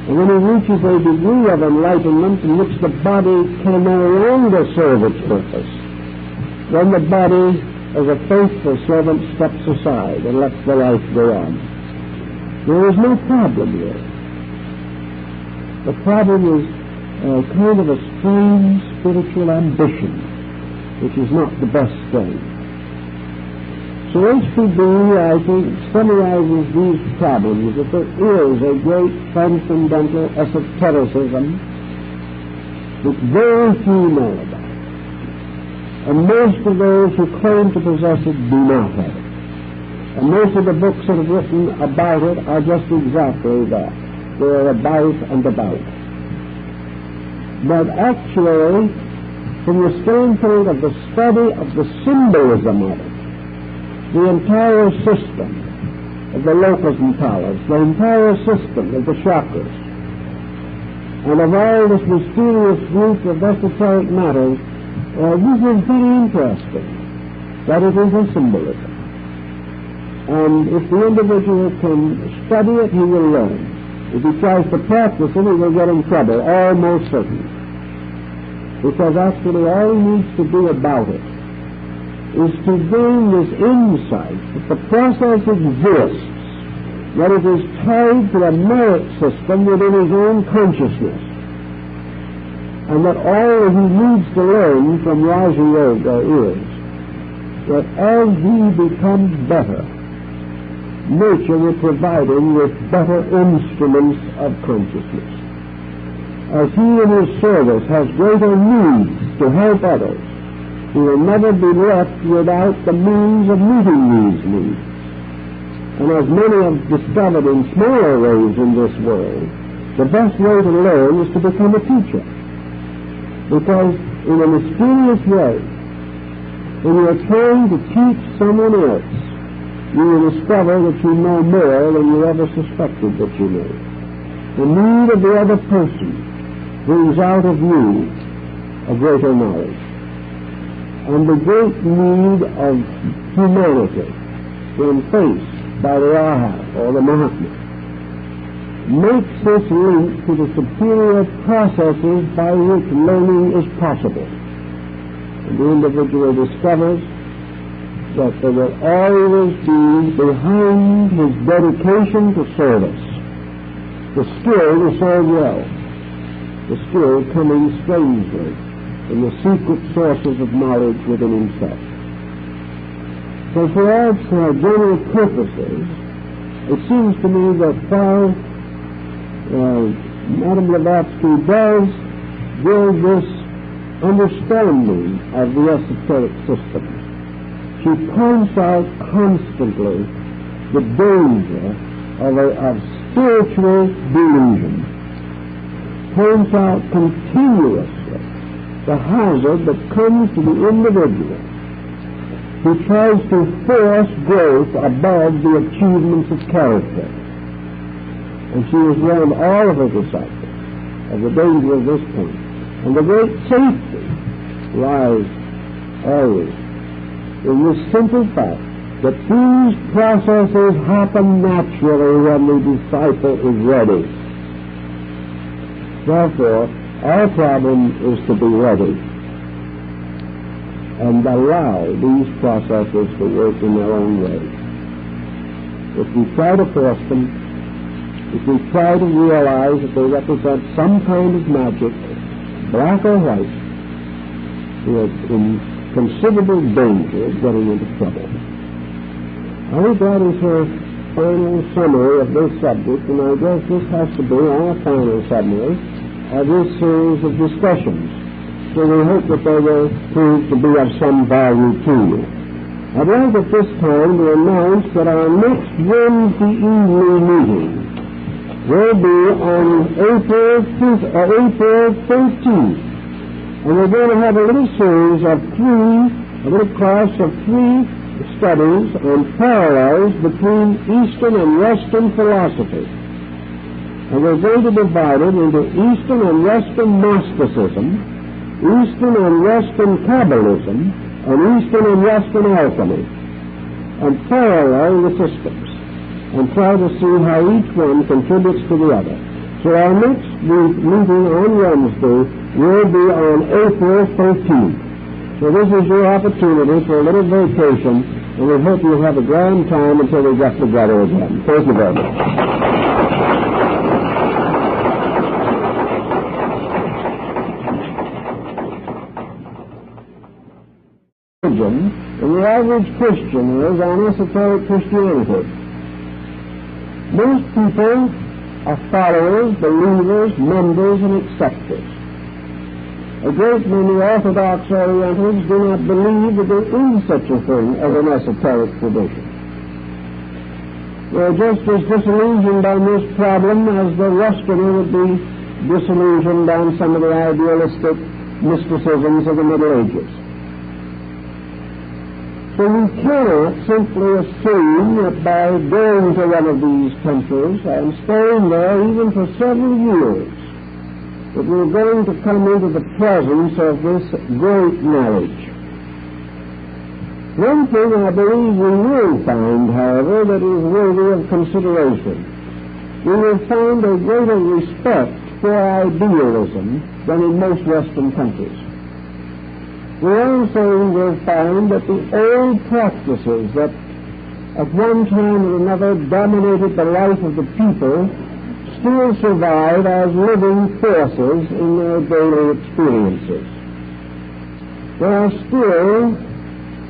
And when he reaches a degree of enlightenment in which the body can no longer serve its purpose, then the body, as a faithful servant, steps aside and lets the life go on. There is no problem here. The problem is kind of a strange spiritual ambition, which is not the best thing. So HPB, I think, summarizes these problems, that there is a great transcendental esotericism that very few know about. And most of those who claim to possess it do not have it. And most of the books that have written about it are just exactly that. They are about and about. But actually, from the standpoint of the study of the symbolism of it, the entire system of the locus mentalis, the entire system of the chakras, and of all this mysterious group of esoteric matters, this is very interesting, that it is a symbolism. And if the individual can study it, he will learn. If he tries to practice it, he will get in trouble, almost certain. Because actually all he needs to do about it is to gain this insight that the process exists, that it is tied to a merit system within his own consciousness, and that all that he needs to learn from Raja Yoga is that as he becomes better, nature will provide him with better instruments of consciousness. As he in his service has greater needs to help others, he will never be left without the means of meeting these needs. And as many have discovered in smaller ways in this world, the best way to learn is to become a teacher. Because in a mysterious way, when you are trying to teach someone else, you will discover that you know more than you ever suspected that you knew. The need of the other person brings out of you a greater knowledge. And the great need of humanity when faced by the Arhat or the Mahatma makes this link to the superior processes by which learning is possible. And the individual discovers that there will always be behind his dedication to service the skill to serve well, the skill coming strangely in the secret sources of knowledge within himself. So for all general purposes, it seems to me that while Madame Blavatsky does give this understanding of the esoteric system, she points out constantly the danger of spiritual delusion, points out continuously the hazard that comes to the individual who tries to force growth above the achievements of character. And she has warned all of her disciples of the danger of this point. And the great safety lies always in this simple fact that these processes happen naturally when the disciple is ready. Therefore, Our problem is to be ready and allow these processes to work in their own way. If we try to force them, if we try to realize that they represent some kind of magic, black or white, we are in considerable danger of getting into trouble. I think that is a final summary of this subject, and I guess this has to be our final summary of this series of discussions. So we hope that they will prove to be of some value to you. I'd like at this time to announce that our next Wednesday evening meeting will be on April 13th. And we're going to have a little series of a little class of three studies on parallels between Eastern and Western philosophy. And we're going to divide it into Eastern and Western mysticism, Eastern and Western Kabbalism, and Eastern and Western alchemy, and parallel the systems, and try to see how each one contributes to the other. So our next meeting on Wednesday will be on April 13th. So this is your opportunity for a little vacation, and we hope you'll have a grand time until we get together again. Thank you very much. And the average Christian is on esoteric Christianity. Most people are followers, believers, members, and acceptors. A great many Orthodox Orientals do not believe that there is such a thing as an esoteric tradition. They're just as disillusioned on this problem as the Westerner would be disillusioned on some of the idealistic mysticisms of the Middle Ages. So we cannot simply assume that by going to one of these countries and staying there even for several years, that we're going to come into the presence of this great knowledge. One thing I believe we will find, however, that is worthy of consideration. We will find a greater respect for idealism than in most Western countries. We also will find that the old practices that at one time or another dominated the life of the people still survive as living forces in their daily experiences. There are still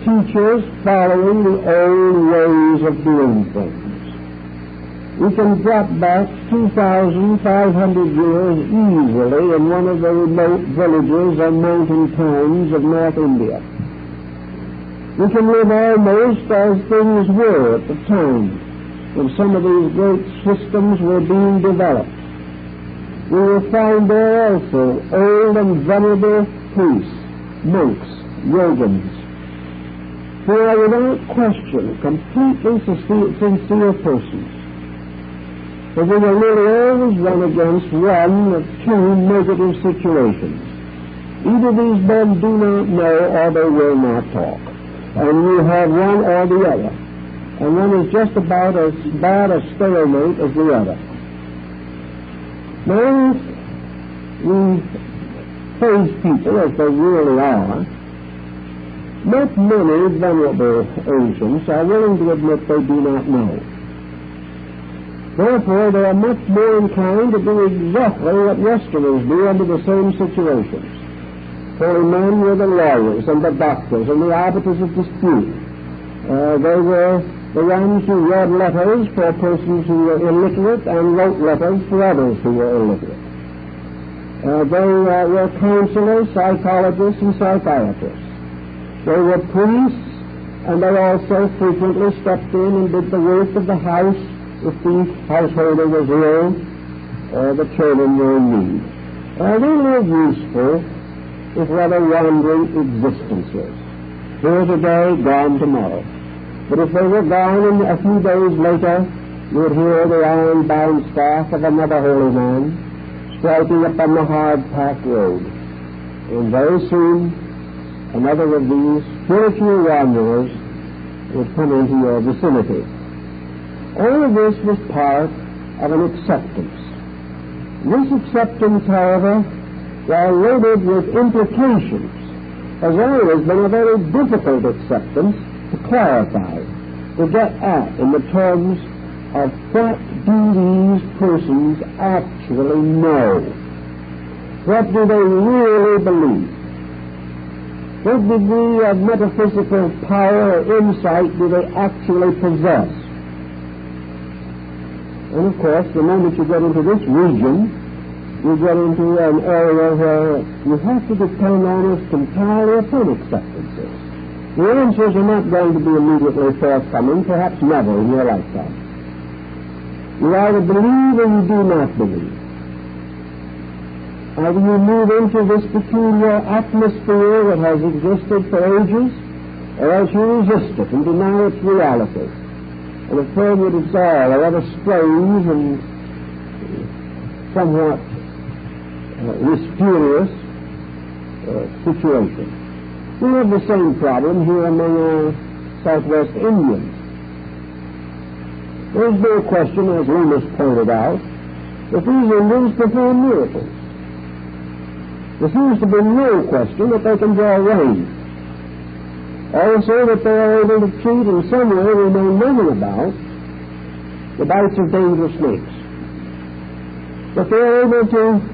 teachers following the old ways of doing things. We can drop back 2,500 years easily in one of the remote villages and mountain towns of North India. We can live almost as things were at the time when some of these great systems were being developed. We will find there also old and venerable priests, monks, yogins, who are without question completely sincere persons. But we will nearly always run against one of two negative situations. Either these men do not know or they will not talk. And you have one or the other. And one is just about as bad a stalemate as the other. Now, we face people as they really are. Not many venerable ancients are willing to admit they do not know. Therefore, they are much more inclined to do exactly what Westerners do under the same situations. Holy men were the lawyers and the doctors and the arbiters of dispute. They were the ones who read letters for persons who were illiterate and wrote letters for others who were illiterate. They were counselors, psychologists, and psychiatrists. They were priests, and they also frequently stepped in and did the work of the house if the householder was ill or the children were in need. They lived useful, if rather wandering existences. Here today, gone tomorrow. But if they were gone and a few days later, you would hear the iron-bound staff of another holy man striking up on the hard-packed road. And very soon, another of these spiritual wanderers would come into your vicinity. All of this was part of an acceptance. This acceptance, however, while loaded with implications, has always been a very difficult acceptance to clarify, to get at in the terms of what do these persons actually know? What do they really believe? What degree of metaphysical power or insight do they actually possess? And of course, the moment you get into this region, you get into an area where you have to depend almost entirely upon acceptances. The answers are not going to be immediately forthcoming, perhaps never in your lifetime. You either believe or you do not believe. Either you move into this peculiar atmosphere that has existed for ages, or else you resist it and deny its reality, and affirm that it's all a rather strange and somewhat mysterious situation. We have the same problem here among our Southwest Indians. There's no question, as Loomis pointed out, that these Indians perform miracles. There seems to be no question that they can draw rain. Also that they are able to treat in some way we know nothing about the bites of dangerous snakes. That they are able to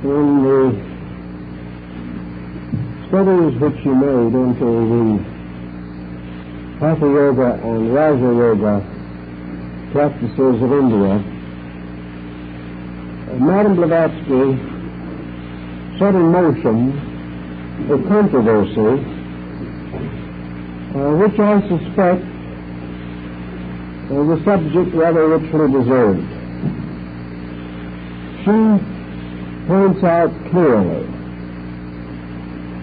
in the studies which you made into the Hatha Yoga and Raja Yoga practices of India, Madame Blavatsky set in motion a controversy which I suspect the subject rather richly deserved. She points out clearly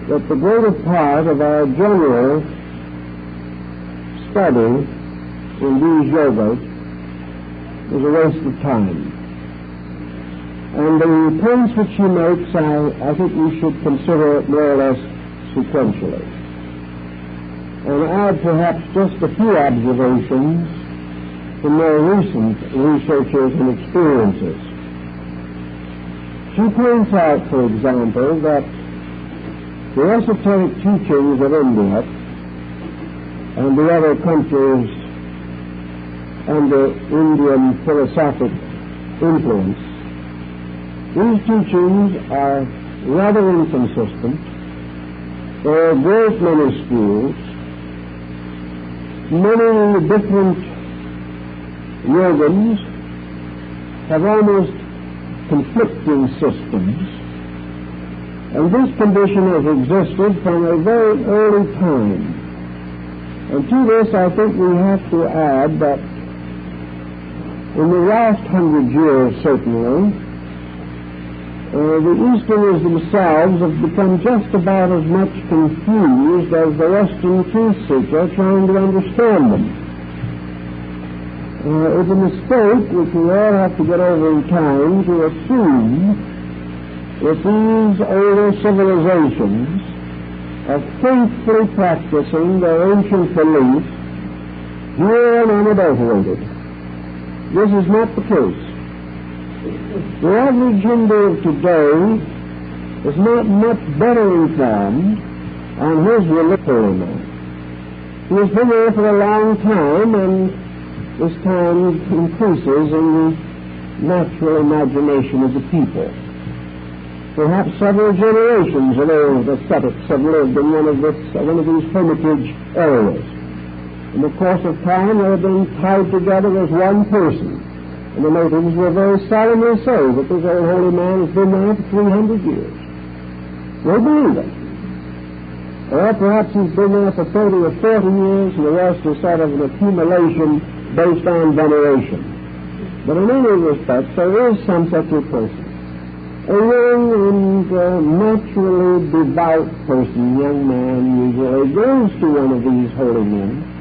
that the greater part of our general study in these yogas is a waste of time. And the points which she makes, I think we should consider more or less sequentially, and add perhaps just a few observations from more recent researches and experiences. She points out, for example, that the esoteric teachings of India and the other countries under Indian philosophic influence, these teachings are rather inconsistent. There are a great many schools. Many different yogins have almost conflicting systems, and this condition has existed from a very early time. And to this, I think we have to add that in the last 100 years, certainly, the Easterners themselves have become just about as much confused as the Western truth seeker trying to understand them. It's a mistake which we all have to get over in time to assume that these older civilizations are faithfully practicing their ancient beliefs, pure and unadulterated. This is not the case. The average Hindu of today is not much better informed on his religion. He has been there for a long time, and this time increases in the natural imagination of the people. Perhaps several generations of old ascetics have lived in one of these hermitage areas. In the course of time, they have been tied together as one person. And the natives will very solemnly say that this old holy man has been there for 300 years. They believe it. Or perhaps he's been there for 30 or 40 years, and the rest is sort of an accumulation based on veneration. But in any respect, there is some such a person. A young and naturally devout person, young man usually, goes to one of these holy men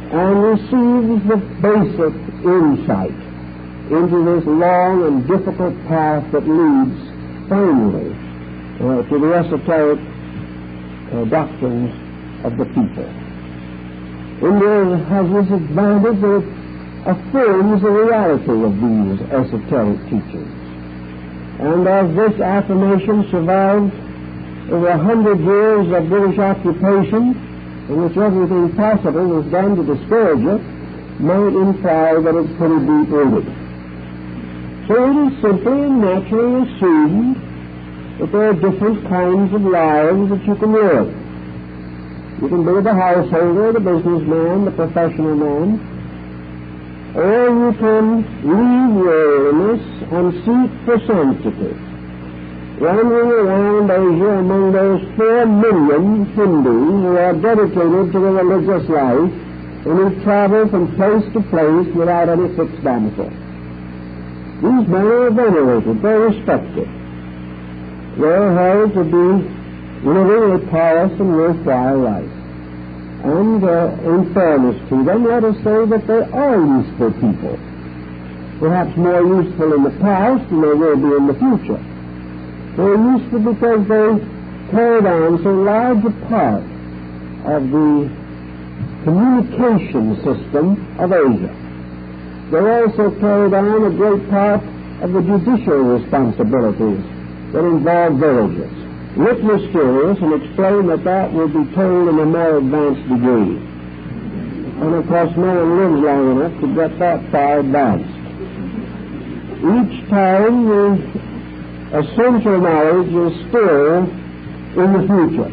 and receives the basic insight into this long and difficult path that leads finally to the esoteric doctrines of the people. India has this advantage that affirms the reality of these esoteric teachings. And as this affirmation survived over 100 years of British occupation, in which everything possible was done to discourage it, might imply that it's pretty deep-rooted. So it is simply and naturally assumed that there are different kinds of lives that you can live. You can be the householder, the businessman, the professional man, or you can leave worldliness and seek for sanctity. Wandering around Asia among those 4 million Hindus who are dedicated to the religious life and who travel from place to place without any fixed domicile. These men are venerated, they're respected. They're held to be living a pious and worthwhile life. And in fairness to them, let us say that they are useful people. Perhaps more useful in the past than they will be in the future. They're useful because they carried on so large a part of the communication system of Asia. They also carried on a great part of the judicial responsibilities that involve villages. Look mysterious and explain that will be told in a more advanced degree. And of course no one lives long enough to get that far advanced. Each time the essential knowledge is still in the future.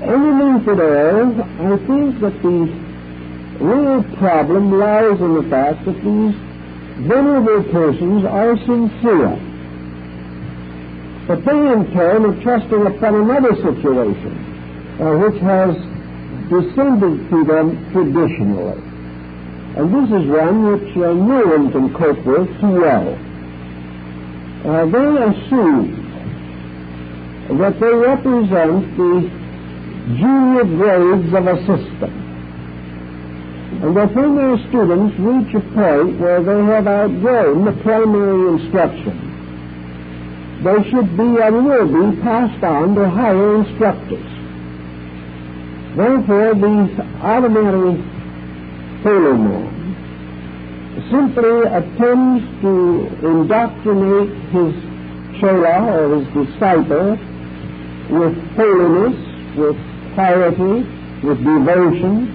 Underneath it all, I think that the real problem lies in the fact that these venerable persons are sincere. But they in turn are trusting upon another situation, which has descended to them traditionally. And this is one which no one can cope with too well. They assume that they represent the junior grades of a system, and that when their students reach a point where they have outgrown the primary instruction, they should be and will be passed on to higher instructors. Therefore, the ordinary holy man simply attempts to indoctrinate his chela or his disciple with holiness, with piety, with devotion,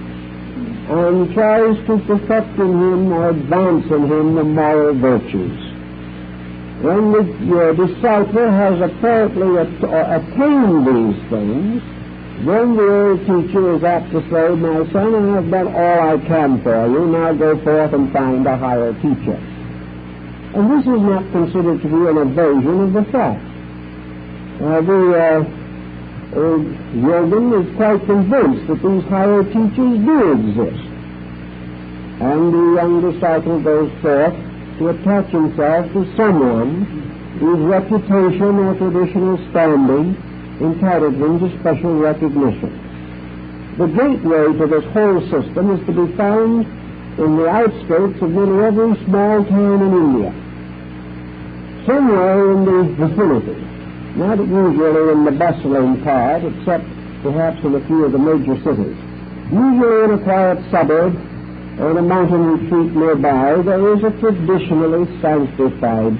and tries to perfect in him or advance in him the moral virtues. When the disciple has apparently attained these things, then the old teacher is apt to say, "My son, I have done all I can for you, now go forth and find a higher teacher." And this is not considered to be an evasion of the fact. The Yogan is quite convinced that these higher teachers do exist. And the young disciple goes forth to attach himself to someone whose reputation or traditional standing entitled him to special recognition. The gateway to this whole system is to be found in the outskirts of nearly every small town in India, somewhere in the vicinity, not usually in the bustling part, except perhaps in a few of the major cities. Usually in a quiet suburb or in a mountain retreat nearby, there is a traditionally sanctified